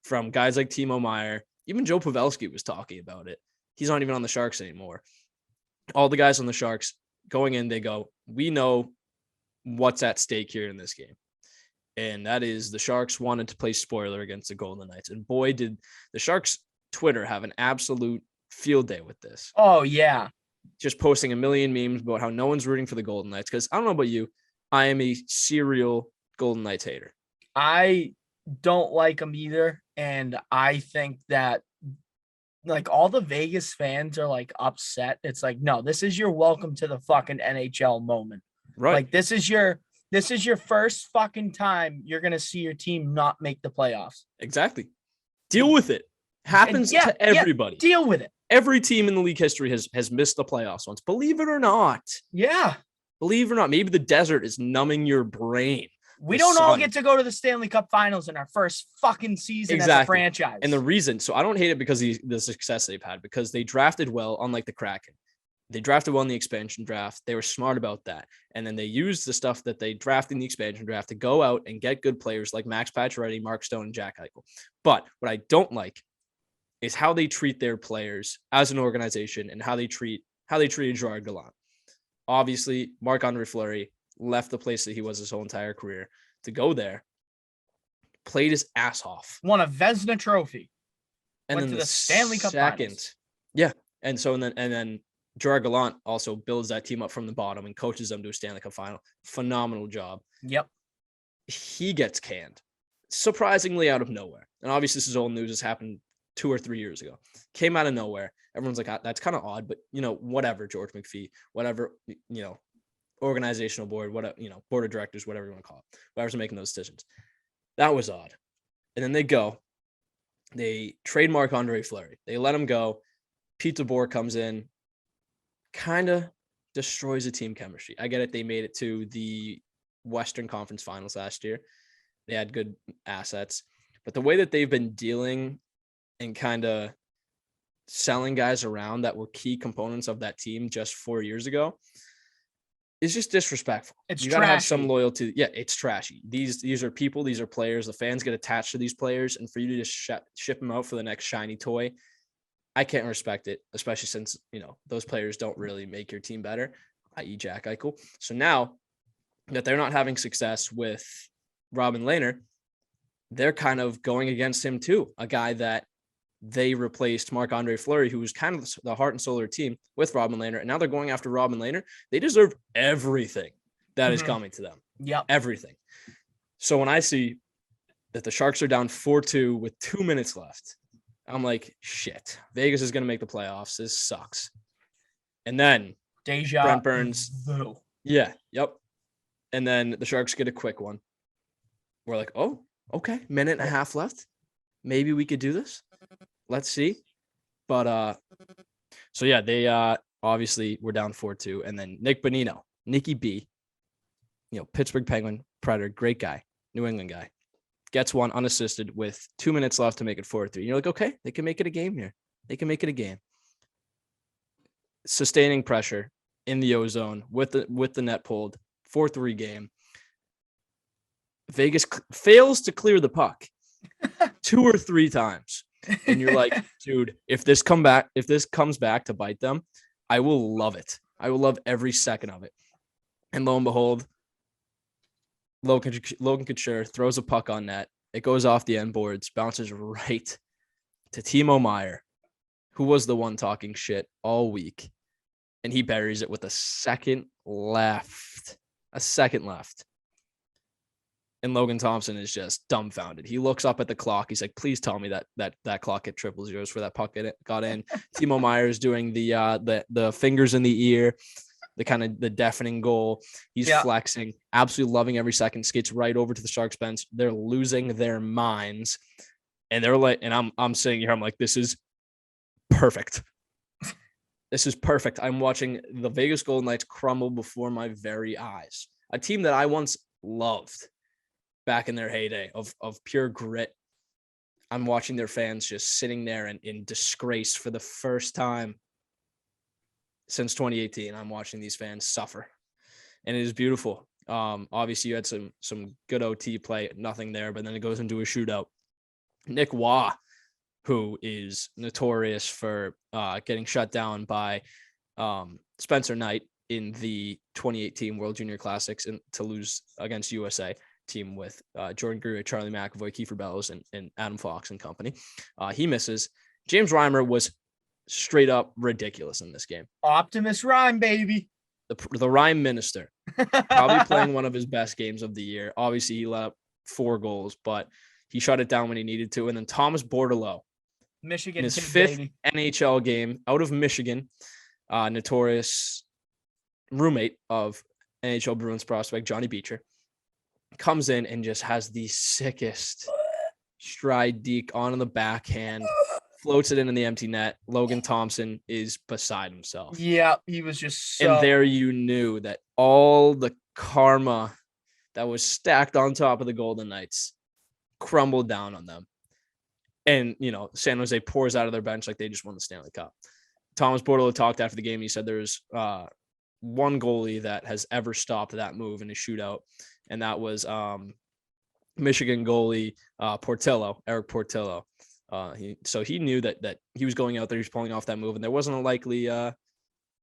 from guys like Timo Meier, even Joe Pavelski was talking about it. He's not even on the Sharks anymore. All the guys on the Sharks going in, they go, we know what's at stake here in this game. And that is the Sharks wanted to play spoiler against the Golden Knights. And boy, did the Sharks Twitter have an absolute field day with this. Oh, yeah. Just posting a million memes about how no one's rooting for the Golden Knights. Because I don't know about you, I am a serial Golden Knights hater. I don't like them either. And I think that all the Vegas fans are upset. It's no, this is your welcome to the fucking NHL moment. Right. This is your first fucking time you're going to see your team not make the playoffs. Exactly. Deal with it. Happens to everybody. Deal with it. Every team in the league history has missed the playoffs once. Believe it or not. Yeah. Believe it or not. Maybe the desert is numbing your brain. We don't all get to go to the Stanley Cup Finals in our first fucking season as a franchise. And the reason, so I don't hate it because of the success they've had, because they drafted well, unlike the Kraken. They drafted well in the expansion draft. They were smart about that. And then they used the stuff that they drafted in the expansion draft to go out and get good players like Max Pacioretty, Mark Stone, and Jack Eichel. But what I don't like is how they treat their players as an organization and how they treated Gerard Gallant. Obviously, Marc-Andre Fleury left the place that he was his whole entire career to go there, played his ass off. Won a Vezina trophy. And went then to the Stanley Cup Finals. Yeah. And then Gerard Gallant also builds that team up from the bottom and coaches them to a Stanley Cup final. Phenomenal job. Yep. He gets canned, surprisingly out of nowhere. And obviously this is old news. This happened 2 or 3 years ago. Came out of nowhere. Everyone's like, that's kind of odd, but whatever, George McPhee, whatever, organizational board, whatever, board of directors, whatever you want to call it, whoever's making those decisions. That was odd. And then they trade Marc-Andre Fleury. They let him go. Pete DeBoer comes in, kind of destroys the team chemistry. I get it. They made it to the Western Conference Finals last year. They had good assets. But the way that they've been dealing and kind of selling guys around that were key components of that team just 4 years ago is just disrespectful. You got to have some loyalty. Yeah, it's trashy. These are people. These are players. The fans get attached to these players. And for you to just ship them out for the next shiny toy, I can't respect it, especially since, those players don't really make your team better, i.e. Jack Eichel. So now that they're not having success with Robin Lehner, they're kind of going against him too. A guy that they replaced Marc-Andre Fleury, who was kind of the heart and soul of their team, with Robin Lehner. And now they're going after Robin Lehner. They deserve everything that is coming to them. Yep. Everything. So when I see that the Sharks are down 4-2 with 2 minutes left, I'm like, shit, Vegas is going to make the playoffs. This sucks. And then Brent Burns. Yeah. Yep. And then the Sharks get a quick one. We're like, oh, okay. Minute and a half left. Maybe we could do this. Let's see. But so yeah, they obviously were down 4-2. And then Nicky B, Pittsburgh Penguin, Predator, great guy, New England guy, gets one unassisted with 2 minutes left to make it 4-3. You're like, okay, they can make it a game here. They can make it a game. Sustaining pressure in the ozone with the net pulled, 4-3 game. Vegas fails to clear the puck 2 or 3 times. And you're like, dude, if this comes back to bite them, I will love it. I will love every second of it. And lo and behold, Logan Couture throws a puck on net. It goes off the end boards, bounces right to Timo Meier, who was the one talking shit all week. And he buries it with a second left. And Logan Thompson is just dumbfounded. He looks up at the clock. He's like, please tell me that clock hit triple zeros for that puck got in. Timo Meier is doing the fingers in the ear, the kind of the deafening goal. He's flexing, absolutely loving every second, skates right over to the Sharks bench. They're losing their minds. And they're like, and I'm sitting here, I'm like, this is perfect. This is perfect. I'm watching the Vegas Golden Knights crumble before my very eyes. A team that I once loved back in their heyday of pure grit. I'm watching their fans just sitting there in disgrace for the first time since 2018. I'm watching these fans suffer, and it is beautiful. Obviously you had some good OT play, nothing there, but then it goes into a shootout. Nick Waugh, who is notorious for getting shut down by Spencer Knight in the 2018 World Junior Classics and to lose against USA team with Jordan Greer, Charlie McAvoy, Kiefer Bellows, and Adam Fox and company. He misses. James Reimer was straight up ridiculous in this game. Optimus Rhyme, baby. The Rhyme Minister. Probably playing one of his best games of the year. Obviously, he let up 4 goals, but he shut it down when he needed to. And then Thomas Bordelot, Michigan, in his 5th NHL game out of Michigan, notorious roommate of NHL Bruins prospect Johnny Beecher, comes in and just has the sickest stride deke on the backhand, floats it into the empty net. Logan Thompson is beside himself. Yeah, he was just And there you knew that all the karma that was stacked on top of the Golden Knights crumbled down on them. And, San Jose pours out of their bench like they just won the Stanley Cup. Thomas Bordelot talked after the game. He said there's one goalie that has ever stopped that move in a shootout, and that was Michigan goalie Eric Portillo. He knew that he was going out there, he was pulling off that move, and there wasn't a likely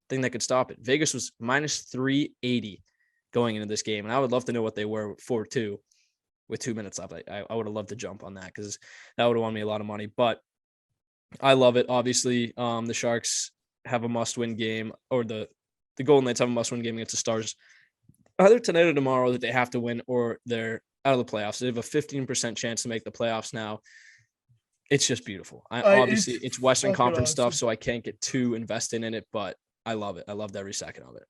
thing that could stop it. Vegas was minus 380 going into this game, and I would love to know what they were 4-2 with 2 minutes left. I would have loved to jump on that because that would have won me a lot of money. But I love it. Obviously, the Sharks have a must-win game, or the Golden Knights have a must-win game against the Stars either tonight or tomorrow that they have to win, or they're out of the playoffs. They have a 15% chance to make the playoffs now. It's just beautiful. Obviously, it's Western Conference stuff, so I can't get too invested in it, but I love it. I loved every second of it.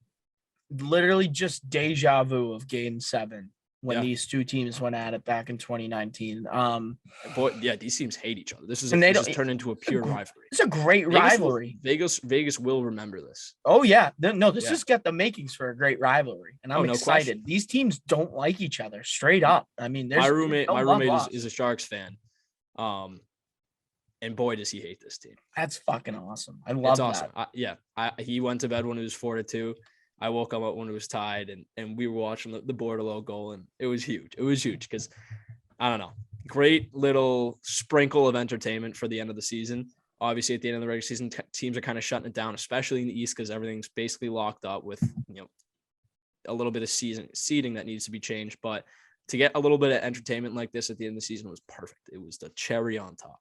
Literally just deja vu of Game 7 when these two teams went at it back in 2019. Boy, yeah, these teams hate each other. This is turned into a pure rivalry. It's a great rivalry. Vegas will remember this. Oh yeah, this has got the makings for a great rivalry, and I'm excited. These teams don't like each other straight up. I mean, my roommate is a Sharks fan, and boy does he hate this team. That's fucking awesome. I love that. He went to bed when it was 4-2. I woke up when it was tied, and we were watching the Bordelot goal, and it was huge. It was huge because, I don't know, great little sprinkle of entertainment for the end of the season. Obviously, at the end of the regular season, teams are kind of shutting it down, especially in the East, because everything's basically locked up with, a little bit of seeding that needs to be changed. But to get a little bit of entertainment like this at the end of the season was perfect. It was the cherry on top.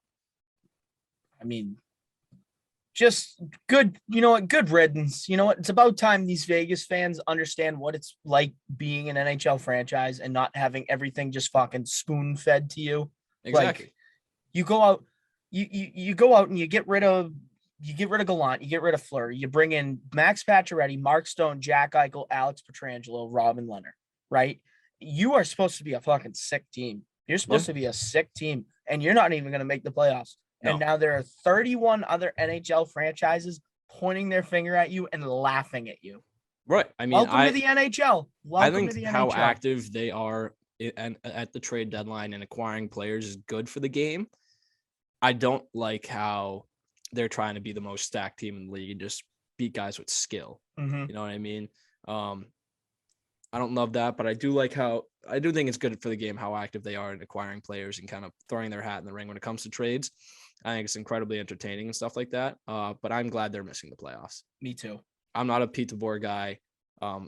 I mean, just good, good riddance. You know what? It's about time these Vegas fans understand what it's like being an NHL franchise and not having everything just fucking spoon fed to you. Exactly. Like, you go out, you go out and you get rid of Gallant, you get rid of Fleury, you bring in Max Pacioretty, Mark Stone, Jack Eichel, Alex Pietrangelo, Robin Leonard, right? You are supposed to be a fucking sick team. You're supposed to be a sick team, and you're not even going to make the playoffs. No. And now there are 31 other NHL franchises pointing their finger at you and laughing at you. Right. I mean, welcome to the NHL. I think how active they are at the trade deadline and acquiring players is good for the game. I don't like how they're trying to be the most stacked team in the league and just beat guys with skill. Mm-hmm. You know what I mean? I don't love that, but I do think it's good for the game how active they are in acquiring players and kind of throwing their hat in the ring when it comes to trades. I think it's incredibly entertaining and stuff like that. But I'm glad they're missing the playoffs. Me too. I'm not a Pete DeBoer guy,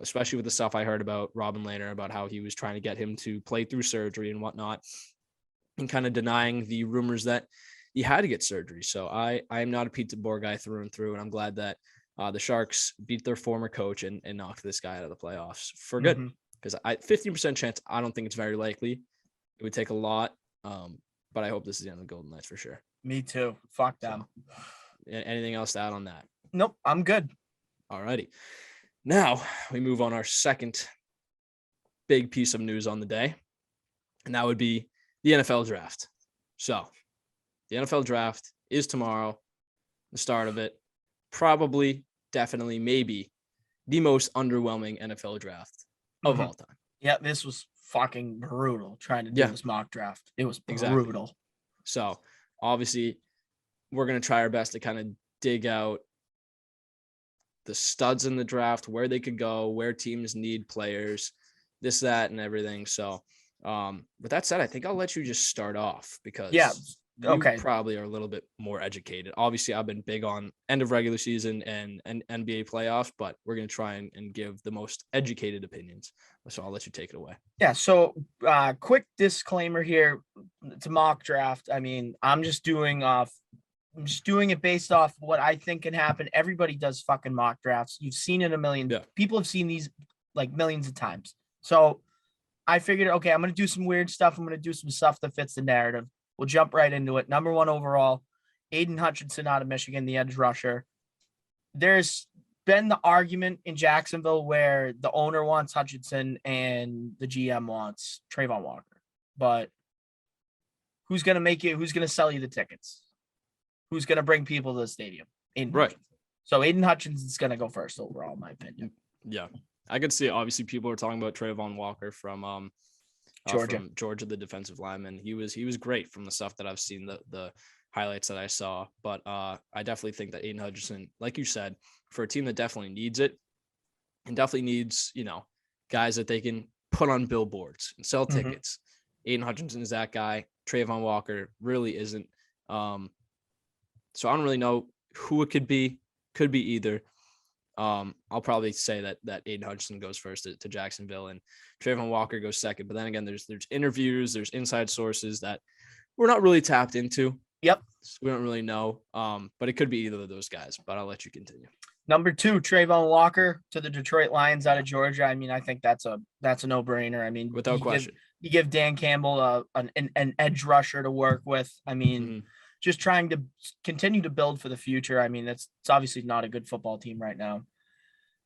especially with the stuff I heard about Robin Lehner, about how he was trying to get him to play through surgery and whatnot, and kind of denying the rumors that he had to get surgery. So I am not a Pete DeBoer guy through and through, and I'm glad that the Sharks beat their former coach and knocked this guy out of the playoffs for good. Because 15% chance, I don't think it's very likely. It would take a lot, but I hope this is the end of the Golden Knights for sure. Me too. Fuck them. So, anything else to add on that? Nope, I'm good. All righty. Now we move on our second big piece of news on the day, and that would be the NFL draft. So the NFL draft is tomorrow, the start of it. Probably, definitely, maybe the most underwhelming NFL draft of all time. Yeah, this was fucking brutal trying to do this mock draft. It was brutal. Exactly. So obviously we're going to try our best to kind of dig out the studs in the draft, where they could go, where teams need players, this, that, and everything. So with that said, I think I'll let you just start off because you probably are a little bit more educated. Obviously, I've been big on end of regular season and NBA playoffs, but we're going to try and give the most educated opinions. So I'll let you take it away. Yeah. So quick disclaimer here. It's a mock draft. I mean, I'm just doing it based off what I think can happen. Everybody does fucking mock drafts. You've seen it a million. Yeah. People have seen these like millions of times. So I figured, okay, I'm going to do some weird stuff. I'm going to do some stuff that fits the narrative. We'll jump right into it. Number 1 overall, Aiden Hudson out of Michigan, the edge rusher. There's been the argument in Jacksonville where the owner wants Hutchinson and the GM wants Trayvon Walker. But who's going to make it? Who's going to sell you the tickets? Who's going to bring people to the stadium? Aiden Hutchinson. So Aiden Hutchinson's going to go first overall, in my opinion. Yeah. I could see, obviously, people are talking about Trayvon Walker from Georgia, the defensive lineman. He was great from the stuff that I've seen, the highlights that I saw. But I definitely think that Aiden Hutchinson, like you said, for a team that definitely needs it and definitely needs, guys that they can put on billboards and sell tickets. Aiden Hutchinson is that guy. Trayvon Walker really isn't. So I don't really know who it could be. Could be either. I'll probably say that Aiden Hudson goes first to Jacksonville and Trayvon Walker goes second. But then again, there's interviews, there's inside sources that we're not really tapped into. Yep. So we don't really know. But it could be either of those guys, but I'll let you continue. Number 2, Trayvon Walker to the Detroit Lions out of Georgia. I mean, I think that's a no-brainer. I mean, without question. You give Dan Campbell an edge rusher to work with. I mean, just trying to continue to build for the future. I mean, it's obviously not a good football team right now.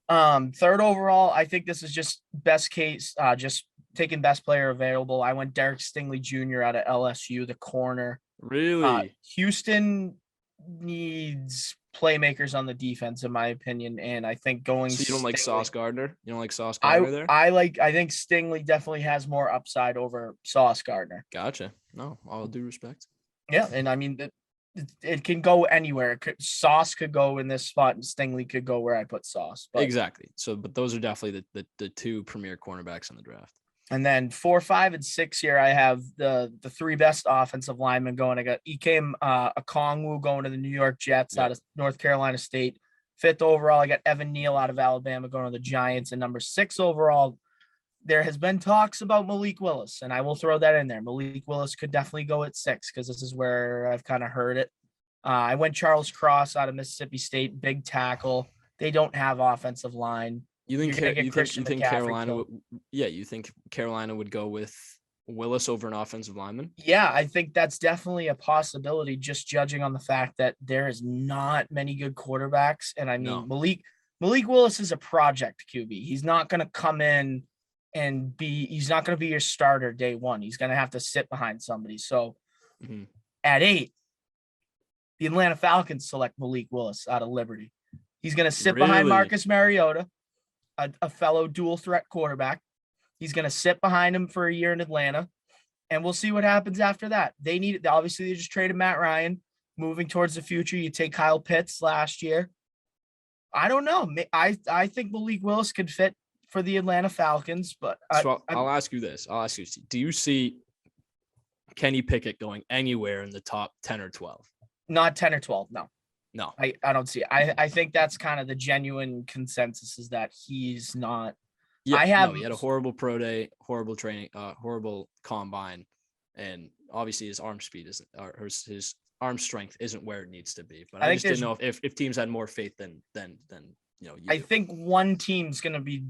3rd overall, I think this is just best case, just taking best player available. I went Derek Stingley Jr. out of LSU, the corner. Really? Houston needs playmakers on the defense, in my opinion, and I think going. So you don't like Stingley, Sauce Gardner? You don't like Sauce Gardner there? I think Stingley definitely has more upside over Sauce Gardner. Gotcha. No, all due respect. Yeah, and I mean it can go anywhere. Sauce could go in this spot, and Stingley could go where I put Sauce. But, exactly. So, but those are definitely the two premier cornerbacks in the draft. And then 4, 5, and 6 here, I have the three best offensive linemen going. I got Ikem Okongwu going to the New York Jets out of North Carolina State. 5th overall, I got Evan Neal out of Alabama going to the Giants. And number 6 overall, there has been talks about Malik Willis, and I will throw that in there. Malik Willis could definitely go at 6 because this is where I've kind of heard it. I went Charles Cross out of Mississippi State, big tackle. They don't have offensive line. You think Carolina? You think Carolina would go with Willis over an offensive lineman? Yeah, I think that's definitely a possibility. Just judging on the fact that there is not many good quarterbacks, and I mean Malik Willis is a project QB. He's not going to come in and he's not going to be your starter day one. He's going to have to sit behind somebody. So at 8, the Atlanta Falcons select Malik Willis out of Liberty. He's going to sit behind Marcus Mariota, a fellow dual threat quarterback. He's going to sit behind him for a year in Atlanta, and we'll see what happens after that. They just traded Matt Ryan. Moving towards the future, you take Kyle Pitts last year. I don't know. I think Malik Willis could fit for the Atlanta Falcons, but I'll ask you this. Do you see Kenny Pickett going anywhere in the top 10 or 12? Not 10 or 12, no. No, I don't see it. I think that's kind of the genuine consensus is that he's not. Yeah, he had a horrible pro day, horrible training, horrible combine, and obviously his arm speed isn't, or his arm strength isn't where it needs to be. But I just didn't know if teams had more faith than I think one team's gonna be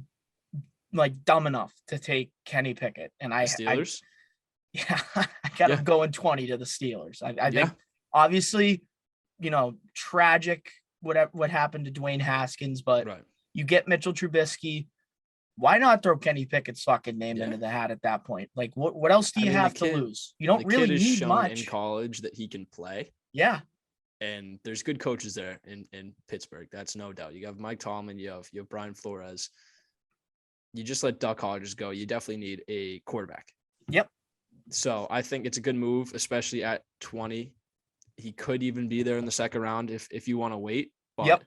like dumb enough to take Kenny Pickett, and Steelers. I got him going 20 to the Steelers. I think obviously. Tragic what happened to Dwayne Haskins, but you get Mitchell Trubisky. Why not throw Kenny Pickett's fucking name into the hat at that point? Like, what else do you have to lose? You don't really need much. In college that he can play. Yeah. And there's good coaches there in Pittsburgh. That's no doubt. You have Mike Tomlin, you have Brian Flores. You just let Duck Hodges go. You definitely need a quarterback. Yep. So I think it's a good move, especially at 20. He could even be there in the second round if you want to wait. But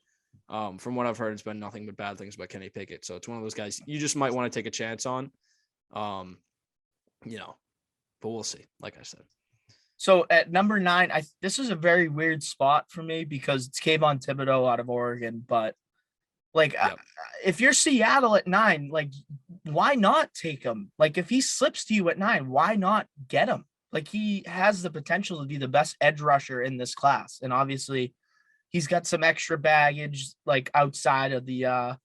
from what I've heard, it's been nothing but bad things about Kenny Pickett. So it's one of those guys you just might want to take a chance on. But we'll see, like I said. So at number 9, this is a very weird spot for me because it's Kayvon Thibodeau out of Oregon. But if you're Seattle at 9, like, why not take him? Like, if he slips to you at 9, why not get him? Like, he has the potential to be the best edge rusher in this class. And obviously he's got some extra baggage, like outside of the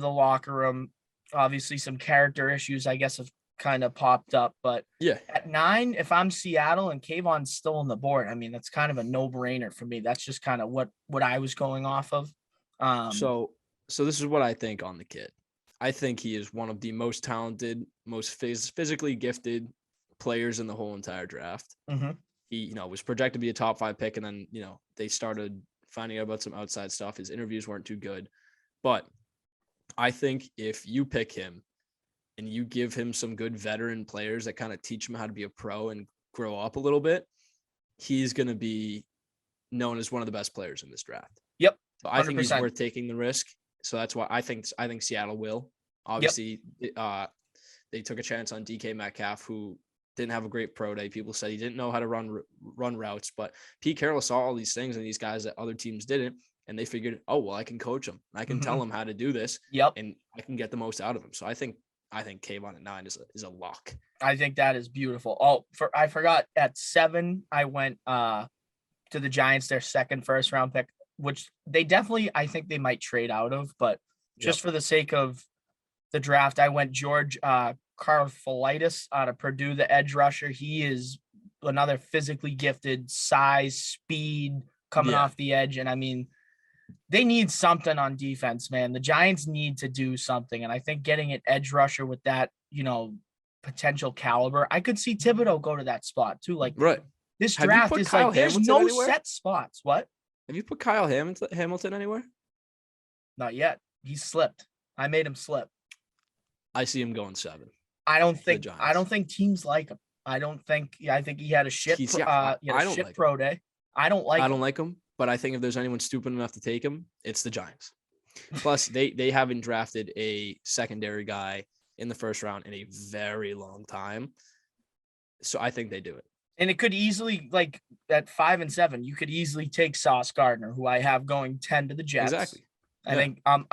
locker room. Obviously some character issues, I guess, have kind of popped up, but at 9, if I'm Seattle and Kayvon's still on the board, I mean, that's kind of a no brainer for me. That's just kind of what I was going off of. So this is what I think on the kid. I think he is one of the most talented, most physically gifted players in the whole entire draft. He, was projected to be a top 5 pick, and then, they started finding out about some outside stuff. His interviews weren't too good, but I think if you pick him and you give him some good veteran players that kind of teach him how to be a pro and grow up a little bit, he's going to be known as one of the best players in this draft. Yep. So I think he's worth taking the risk. So that's why I think Seattle will. Obviously, they took a chance on DK Metcalf, who didn't have a great pro day. People said he didn't know how to run routes, but Pete Carroll saw all these things and these guys that other teams didn't, and they figured, oh, well, I can coach him. I can tell him how to do this, and I can get the most out of him. So I think Kayvon at 9 is a lock. I think that is beautiful. Oh, I forgot at 7, I went to the Giants, their second first round pick, which they definitely, I think they might trade out of, but just for the sake of the draft, I went George Karlaftis out of Purdue, the edge rusher. He is another physically gifted, size, speed coming off the edge. And I mean, they need something on defense, man. The Giants need to do something. And I think getting an edge rusher with that, potential caliber, I could see Thibodeau go to that spot too. Like, right. This Have you draft put is Kyle like, there's Hamilton no anywhere? set spots. What? Have you put Kyle Hamilton anywhere? Not yet. He slipped. I made him slip. I see him going 7. I don't think teams like him. I think he had a shit pro day. I don't like him, but I think if there's anyone stupid enough to take him, it's the Giants. Plus, they haven't drafted a secondary guy in the first round in a very long time. So I think they do it. And it could easily, like at 5 and 7, you could easily take Sauce Gardner, who I have going 10 to the Jets. Exactly. I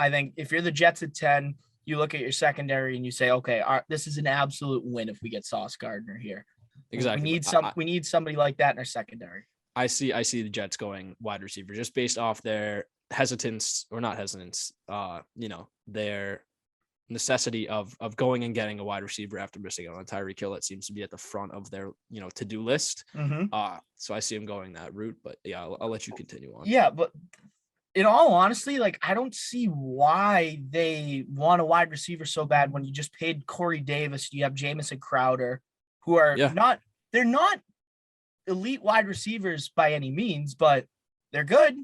think if you're the Jets at 10, you look at your secondary and you say, okay, this is an absolute win if we get Sauce Gardner here. Exactly. We need somebody like that in our secondary. I see the Jets going wide receiver just based off their their necessity of going and getting a wide receiver after missing out on Tyreek Hill. That seems to be at the front of their to-do list. So I see him going that route, but yeah, I'll let you continue on. Yeah, but in all honesty, like, I don't see why they want a wide receiver so bad when you just paid Corey Davis. You have Jamison Crowder, who are they're not elite wide receivers by any means, but they're good.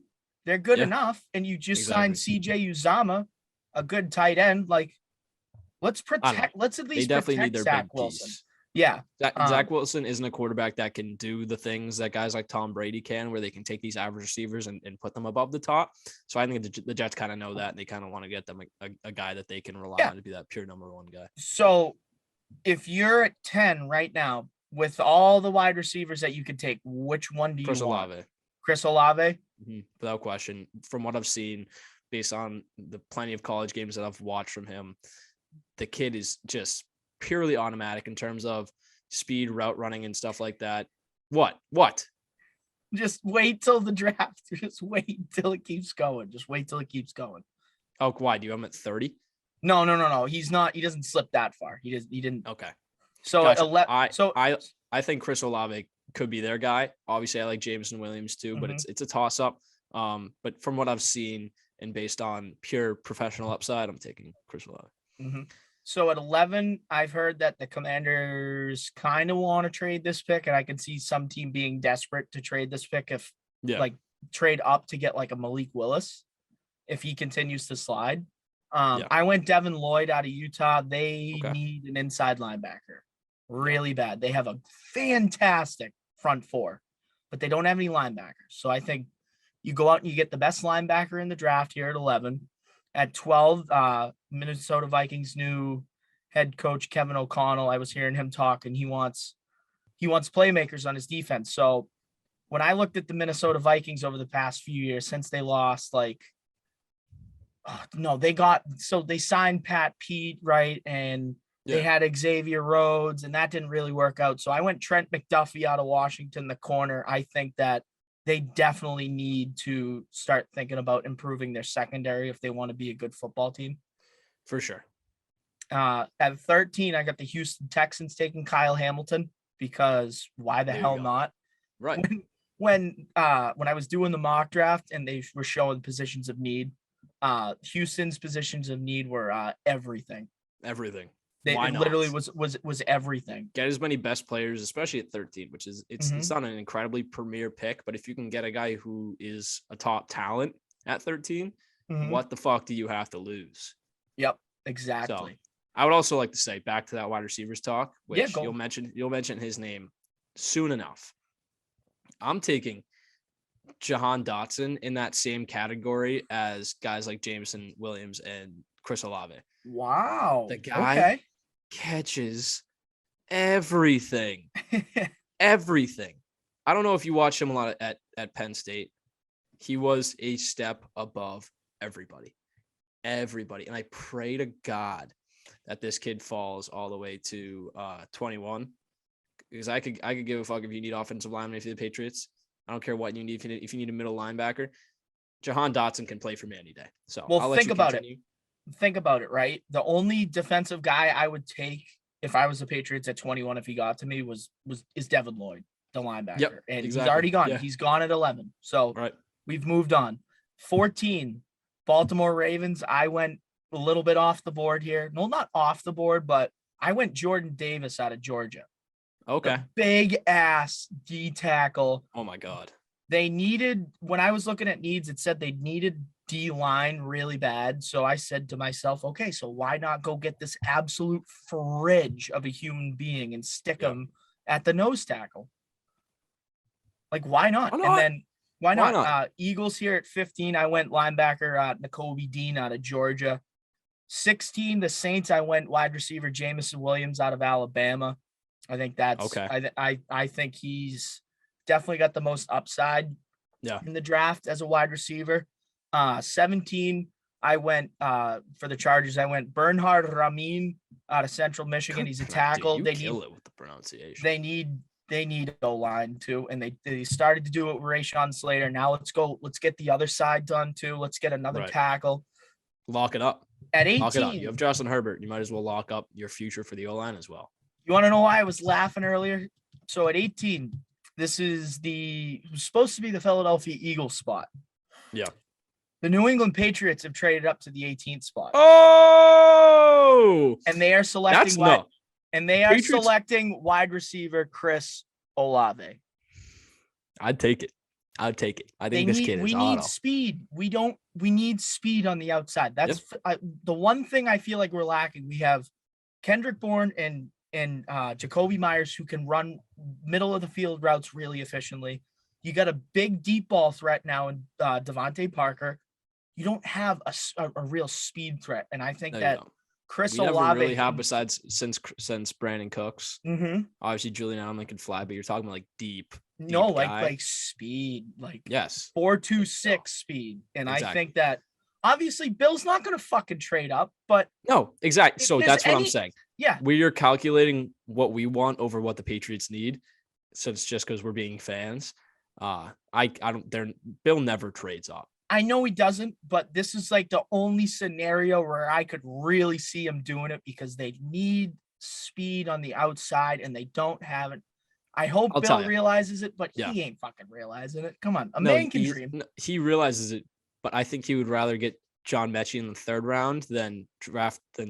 They're good enough. And you just signed CJ Uzama, a good tight end. Like, let's at least protect Zach Wilson. Piece. Yeah. Zach Wilson isn't a quarterback that can do the things that guys like Tom Brady can, where they can take these average receivers and put them above the top. So I think the Jets kind of know that, and they kind of want to get them a guy that they can rely on to be that pure number one guy. So if you're at 10 right now, with all the wide receivers that you could take, which one do you want? Chris Olave? Mm-hmm. Without question. From what I've seen, based on the plenty of college games that I've watched from him, the kid is just purely automatic in terms of speed, route running, and stuff like that. What? Just wait till the draft. Just wait till it keeps going. Oh, why? Do you have him at 30? No. He's not. He doesn't slip that far. He didn't. Okay. So gotcha. I think Chris Olave could be their guy. Obviously, I like Jameson Williams too, but it's a toss up. But from what I've seen and based on pure professional upside, I'm taking Chris Olave. Mm-hmm. So at 11, I've heard that the Commanders kind of want to trade this pick, and I can see some team being desperate to trade this pick trade up to get like a Malik Willis if he continues to slide. I went Devin Lloyd out of Utah. They need an inside linebacker really bad. They have a fantastic front four, but they don't have any linebackers. So I think you go out and you get the best linebacker in the draft here at 11. At 12, Minnesota Vikings new head coach Kevin O'Connell, I was hearing him talk, and he wants playmakers on his defense. So when I looked at the Minnesota Vikings over the past few years, since they lost, they signed Pat Pete, right? And they had Xavier Rhodes, and that didn't really work out. So I went Trent McDuffie out of Washington, the corner. I think that they definitely need to start thinking about improving their secondary if they want to be a good football team. For sure. At 13, I got the Houston Texans taking Kyle Hamilton, because why the hell not? Right. When I was doing the mock draft and they were showing positions of need, Houston's positions of need were everything. It literally was everything. Get as many best players, especially at 13, which is it's not an incredibly premier pick, but if you can get a guy who is a top talent at 13, what the fuck do you have to lose? Yep, exactly. So, I would also like to say, back to that wide receivers talk, which you'll mention his name soon enough. I'm taking Jahan Dotson in that same category as guys like Jameson Williams and Chris Olave. Wow. The guy catches everything. Everything. I don't know if you watch him a lot at Penn State. He was a step above everybody. And I pray to God that this kid falls all the way to 21. Because I could give a fuck if you need offensive lineman if you're the Patriots. I don't care what you need. If you need a middle linebacker, Jahan Dotson can play for me any day. So I'll let you continue. Think about it, right? The only defensive guy I would take if I was the Patriots at 21, if he got to me, is Devin Lloyd, the linebacker. And exactly. He's already gone. Yeah. He's gone at 11. So we've moved on. 14, Baltimore Ravens. I went a little bit off the board here. No, not off the board, but I went Jordan Davis out of Georgia. Okay. The big ass D tackle. Oh my God. They needed, when I was looking at needs, it said they needed D line really bad. So I said to myself, okay, so why not go get this absolute fridge of a human being and stick him at the nose tackle? Like, why not? And then why not? Eagles here at 15. I went linebacker Nakobe Dean out of Georgia. 16, the Saints. I went wide receiver Jamison Williams out of Alabama. I think that's okay. I think he's definitely got the most upside in the draft as a wide receiver. 17, I went for the Chargers. I went Bernhard Ramin out of Central Michigan. He's a tackle. Dude, kill it with the pronunciation. They need O-line too, and they started to do it with Rashawn Slater. Now let's get the other side done too. Let's get another tackle. Lock it up. At 18, lock it up. You have Justin Herbert. You might as well lock up your future for the O-line as well. You want to know why I was laughing earlier? So at 18, this is supposed to be the Philadelphia Eagles spot. Yeah. The New England Patriots have traded up to the 18th spot. Oh! And they are selecting selecting wide receiver Chris Olave. I'd take it. I think this kid is we auto. Need speed. We need speed on the outside. That's the one thing I feel like we're lacking. We have Kendrick Bourne and Jacoby Myers who can run middle of the field routes really efficiently. You got a big deep ball threat now in Devontae Parker. You don't have a real speed threat, and I think that Chris Olave never really have besides since Brandon Cooks. Mm-hmm. Obviously, Julian Edelman can fly, but you're talking about like deep. No, guy. like speed, like 4.26 speed, and exactly. I think that obviously Bill's not going to fucking trade up, but no, exactly. So that's what I'm saying. Yeah, we are calculating what we want over what the Patriots need. So it's just because we're being fans. Bill never trades up. I know he doesn't, but this is like the only scenario where I could really see him doing it because they need speed on the outside and they don't have it. I hope Bill realizes it, but he ain't fucking realizing it. Come on. Man can dream. He realizes it, but I think he would rather get John Mechie in the third round than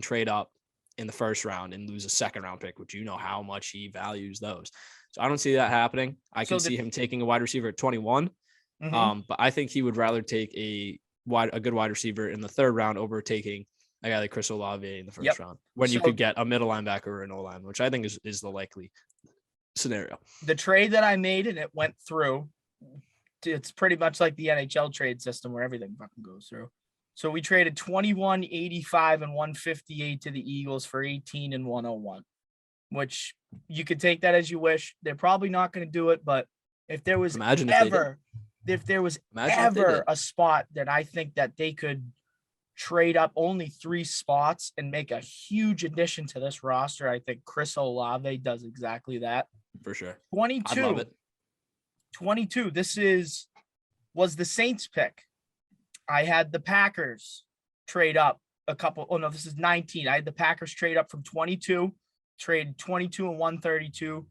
trade up in the first round and lose a second round pick, which you know how much he values those. So I don't see that happening. I can see him taking a wide receiver at 21. Mm-hmm. But I think he would rather take a good wide receiver in the third round over taking a guy like Chris Olave in the first round when you could get a middle linebacker or an O-line, which I think is the likely scenario. The trade that I made and it went through, it's pretty much like the NHL trade system where everything fucking goes through. So we traded 21, 85, and 158 to the Eagles for 18 and 101, which you could take that as you wish. They're probably not going to do it, but if there was ever a spot that I think that they could trade up only 3 spots and make a huge addition to this roster, I think Chris Olave does exactly that. For sure. 22. I love it. 22. This was the Saints pick. I had the Packers trade up a couple. Oh no, this is 19. I had the Packers trade up from 22, trade 22 and 132.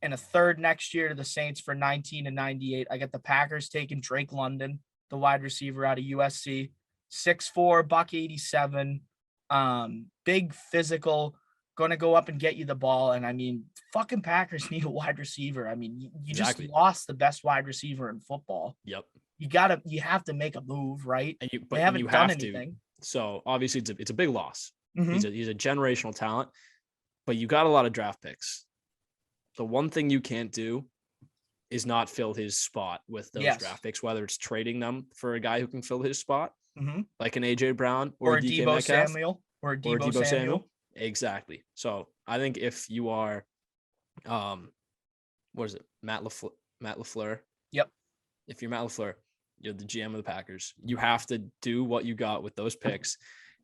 And a third next year to the Saints for 19 and 98. I got the Packers taking Drake London, the wide receiver out of USC, 6'4", $187, big physical, going to go up and get you the ball. And I mean, fucking Packers need a wide receiver. I mean, you just lost the best wide receiver in football. Yep. You have to make a move, right? And they haven't done anything. So obviously it's a big loss. Mm-hmm. He's a generational talent, but you got a lot of draft picks. The one thing you can't do is not fill his spot with those draft picks, whether it's trading them for a guy who can fill his spot, like an AJ Brown or DK Deebo Metcalf, Samuel or Deebo Samuel. Exactly. So I think if you are, what is it, Matt LaFleur? Yep. If you're Matt LaFleur, you're the GM of the Packers. You have to do what you got with those picks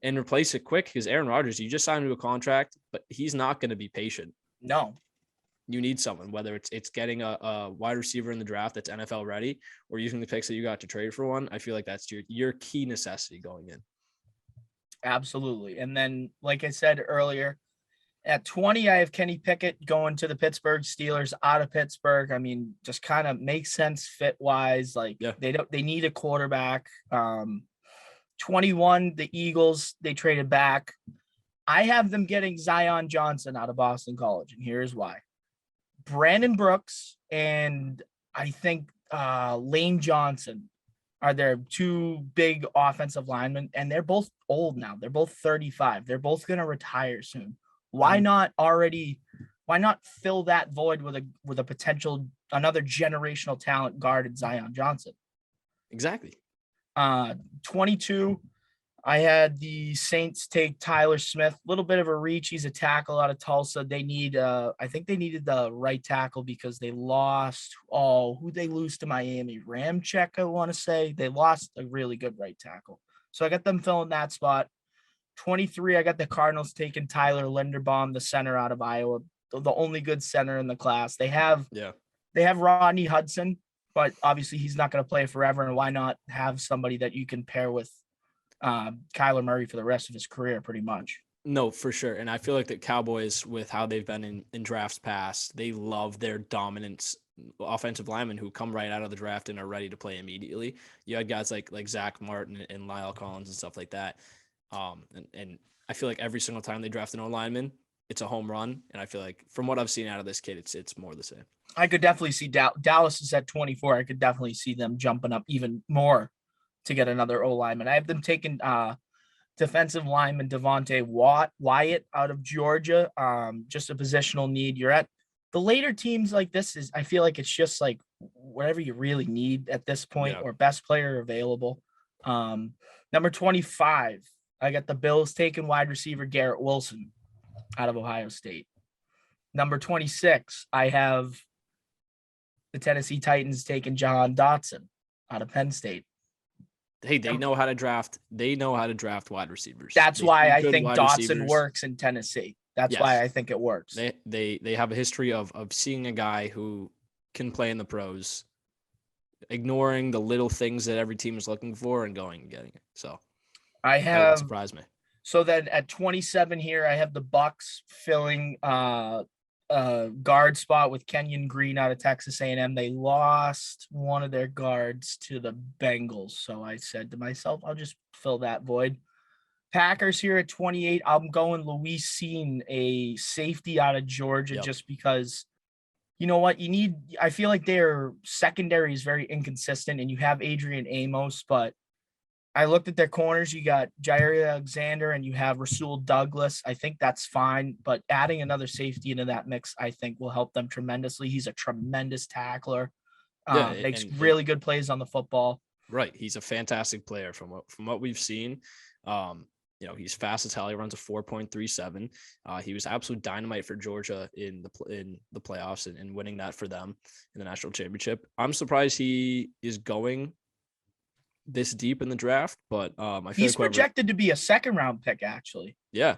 and replace it quick because Aaron Rodgers, you just signed him to a contract, but he's not going to be patient. No. You need someone, whether it's getting a wide receiver in the draft that's NFL ready or using the picks that you got to trade for one. I feel like that's your key necessity going in. Absolutely. And then, like I said earlier, At 20, I have Kenny Pickett going to the Pittsburgh Steelers out of Pittsburgh. I mean, just kind of makes sense fit wise. Like they need a quarterback. 21, the Eagles, they traded back. I have them getting Zion Johnson out of Boston College, and here's why. Brandon Brooks and I think Lane Johnson are their two big offensive linemen, and they're both old now. They're both 35. They're both going to retire soon. Why not fill that void with a potential another generational talent guard in Zion Johnson? Exactly. 22, I had the Saints take Tyler Smith. A little bit of a reach. He's a tackle out of Tulsa. They need I think they needed the right tackle because they lost who they lose to Miami? Ramczyk, I want to say. They lost a really good right tackle. So I got them filling that spot. 23, I got the Cardinals taking Tyler Linderbaum, the center out of Iowa, the only good center in the class. They have Rodney Hudson, but obviously he's not going to play forever. And why not have somebody that you can pair with Kyler Murray for the rest of his career, pretty much? No, for sure. And I feel like the Cowboys, with how they've been in drafts past, they love their dominant offensive linemen who come right out of the draft and are ready to play immediately. You had guys like Zach Martin and Lyle Collins and stuff like that. And I feel like every single time they draft an O-lineman, it's a home run. And I feel like from what I've seen out of this kid, it's more the same. I could definitely see Dallas is at 24. I could definitely see them jumping up even more to get another O-lineman. I have them taking defensive lineman Devontae Wyatt out of Georgia. Just a positional need. You're at the later teams like this I feel like it's just like whatever you really need at this point or best player available. Number 25, I got the Bills taking wide receiver Garrett Wilson out of Ohio State. Number 26, I have the Tennessee Titans taking Jahan Dotson out of Penn State. Hey, they know how to draft. They know how to draft wide receivers. That's why I think Dotson works in Tennessee. That's why I think it works. They have a history of seeing a guy who can play in the pros, ignoring the little things that every team is looking for and going and getting it. So that won't surprise me. So then at 27 here, I have the Bucks filling guard spot with Kenyon Green out of Texas A&M. They lost one of their guards to the Bengals. So I said to myself, I'll just fill that void. Packers here at 28. I'm going Luis Cine, a safety out of Georgia, just because, you know what, I feel like their secondary is very inconsistent, and you have Adrian Amos, but I looked at their corners. You got Jair Alexander and you have Rasul Douglas. I think that's fine, but adding another safety into that mix, I think, will help them tremendously. He's a tremendous tackler. Makes really good plays on the football. Right. He's a fantastic player from what we've seen. He's fast as hell. He runs a 4.37. He was absolute dynamite for Georgia in the playoffs and winning that for them in the national championship. I'm surprised he is going this deep in the draft, but I feel he's projected to be a second round pick, actually. Yeah.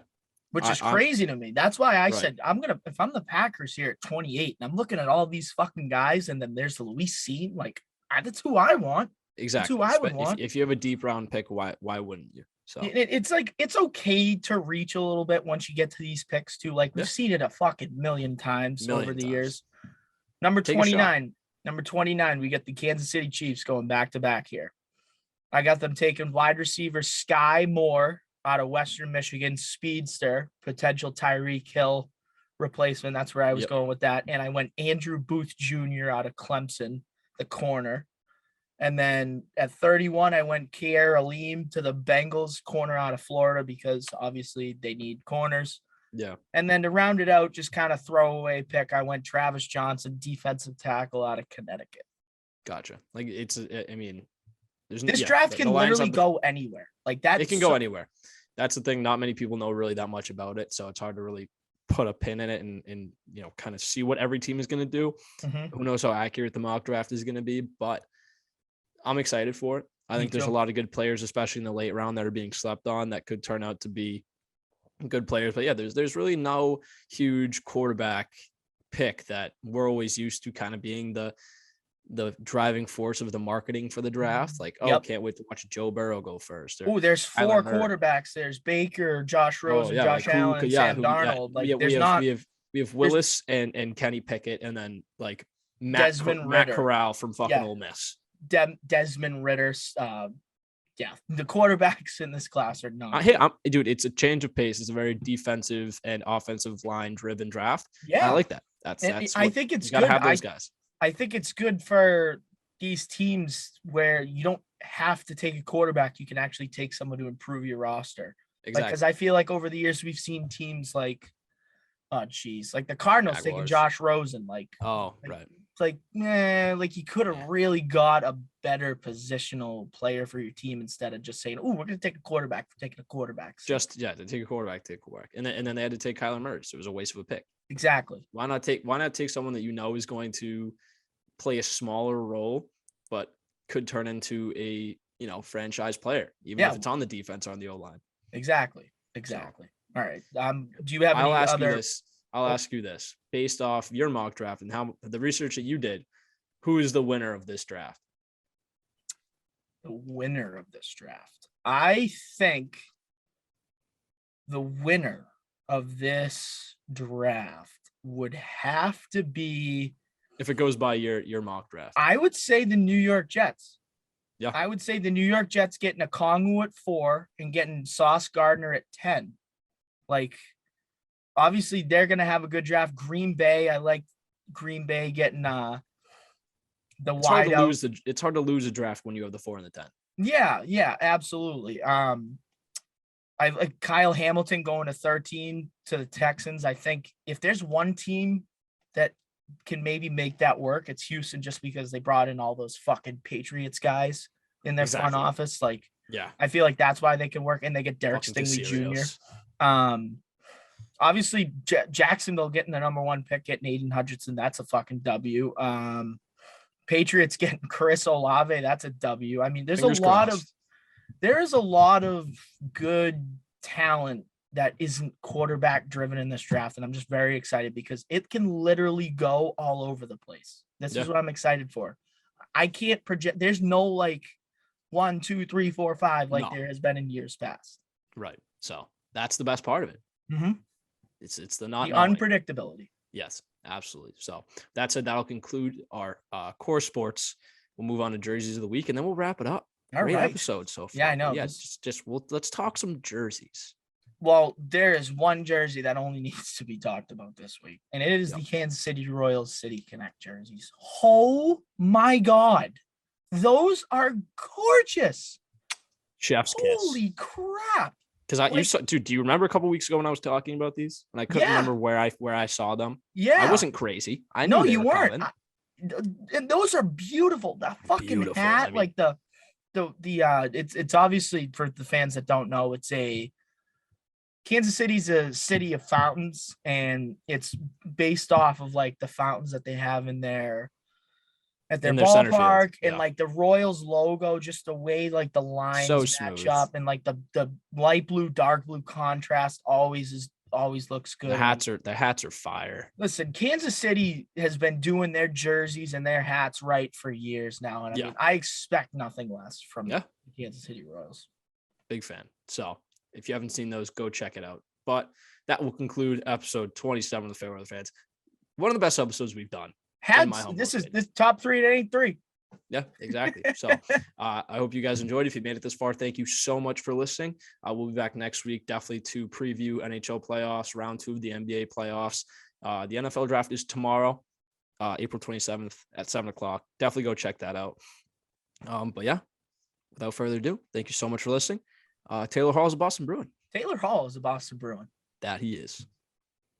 Which is crazy to me. That's why I said if I'm the Packers here at 28 and I'm looking at all these fucking guys and then there's Luis Cine, like that's who I want. Exactly. That's who I would want. If you have a deep round pick, why wouldn't you? So it's like it's okay to reach a little bit once you get to these picks too. Like we've seen it a fucking million times over the years. Number 29, we get the Kansas City Chiefs going back to back here. I got them taking wide receiver Sky Moore out of Western Michigan, speedster, potential Tyreek Hill replacement. That's where I was going with that. And I went Andrew Booth Jr. out of Clemson, the corner. And then at 31, I went Kier Aleem to the Bengals, corner out of Florida, because obviously they need corners. Yeah. And then to round it out, just kind of throwaway pick, I went Travis Johnson, defensive tackle out of Connecticut. Gotcha. Like this draft can literally go anywhere. Like that. It can go anywhere. That's the thing. Not many people know really that much about it. So it's hard to really put a pin in it and kind of see what every team is going to do. Mm-hmm. Who knows how accurate the mock draft is going to be, but I'm excited for it. I think there's a lot of good players, especially in the late round, that are being slept on that could turn out to be good players. But yeah, there's really no huge quarterback pick that we're always used to kind of being the the driving force of the marketing for the draft. Like, oh, Yep. can't wait to watch Joe Burrow go first. Oh, there's Kyler 4 Murray. quarterbacks. There's Baker, Josh Rosen, yeah, Josh like Allen, Sam Darnold. Like, there's we have Willis and Kenny Pickett, and then like Matt Ritter. Corral from fucking Ole Miss. Desmond Ritter. The quarterbacks in this class are not. Dude, it's a change of pace. It's a very defensive and offensive line driven draft. Yeah, I like that. I think it's good. Have those guys. I think it's good for these teams where you don't have to take a quarterback. You can actually take someone to improve your roster. Exactly. Because I feel like over the years we've seen teams like, like the Cardinals taking Josh Rosen. Right. Like you could have really got a better positional player for your team instead of just saying, "Oh, we're going to take a quarterback for taking a quarterback." To take a quarterback, and then they had to take Kyler Murray, so it was a waste of a pick. Exactly. Why not take someone that you know is going to play a smaller role, but could turn into a franchise player, even if it's on the defense or on the O-line. Exactly. So, all right. Do you have any other? I'll ask you this, based off your mock draft and how the research that you did, who is the winner of this draft? The winner of this draft. I think the winner of this draft would have to be, if it goes by your mock draft, I would say the New York Jets. Yeah. I would say the New York Jets getting a Kongwu at 4 and getting Sauce Gardner at 10. Like, obviously, they're going to have a good draft. Green Bay, I like Green Bay getting the wide out. It's hard to lose a draft when you have the 4 and the 10. Yeah, absolutely. I like Kyle Hamilton going to 13 to the Texans. I think if there's one team that can maybe make that work, it's Houston, just because they brought in all those fucking Patriots guys in their front office. Like, I feel like that's why they can work, and they get Derek Stingley Jr. Obviously, Jacksonville getting the number 1 pick, getting Aiden Hudson, that's a fucking W. Patriots getting Chris Olave, that's a W. I mean, there is a lot of good talent that isn't quarterback driven in this draft, and I'm just very excited because it can literally go all over the place. This is what I'm excited for. I can't project. There's no like 1, 2, 3, 4, 5 like there has been in years past. Right. So that's the best part of it. Mm-hmm. It's the unpredictability. Yes, absolutely. So that's it. That'll conclude our core sports. We'll move on to jerseys of the week, and then we'll wrap it up. Great episode so far. Yeah, I know. Yeah, let's talk some jerseys. Well, there is one jersey that only needs to be talked about this week, and it is the Kansas City Royals City Connect jerseys. Oh my God. Those are gorgeous. Chef's kiss. Holy crap. Because do you remember a couple weeks ago when I was talking about these and I couldn't remember where I saw them? Yeah, I wasn't crazy. I know you weren't. And those are beautiful. That fucking hat, it's obviously, for the fans that don't know, it's Kansas City's a city of fountains, and it's based off of like the fountains that they have in their ballpark, and like the Royals logo, just the way like the lines match up, and like the light blue, dark blue contrast always looks good. The hats are fire. Listen, Kansas City has been doing their jerseys and their hats right for years now, and I mean, I expect nothing less from the Kansas City Royals. Big fan. So if you haven't seen those, go check it out. But that will conclude episode 27 of the Fairweather Fans. One of the best episodes we've done. This top 3 to 83. Yeah, exactly. So I hope you guys enjoyed. If you made it this far, thank you so much for listening. We'll be back next week, definitely to preview NHL playoffs, round 2 of the NBA playoffs. The NFL draft is tomorrow, April 27th at 7:00. Definitely go check that out. But yeah, without further ado, thank you so much for listening. Taylor Hall is a Boston Bruin. That he is.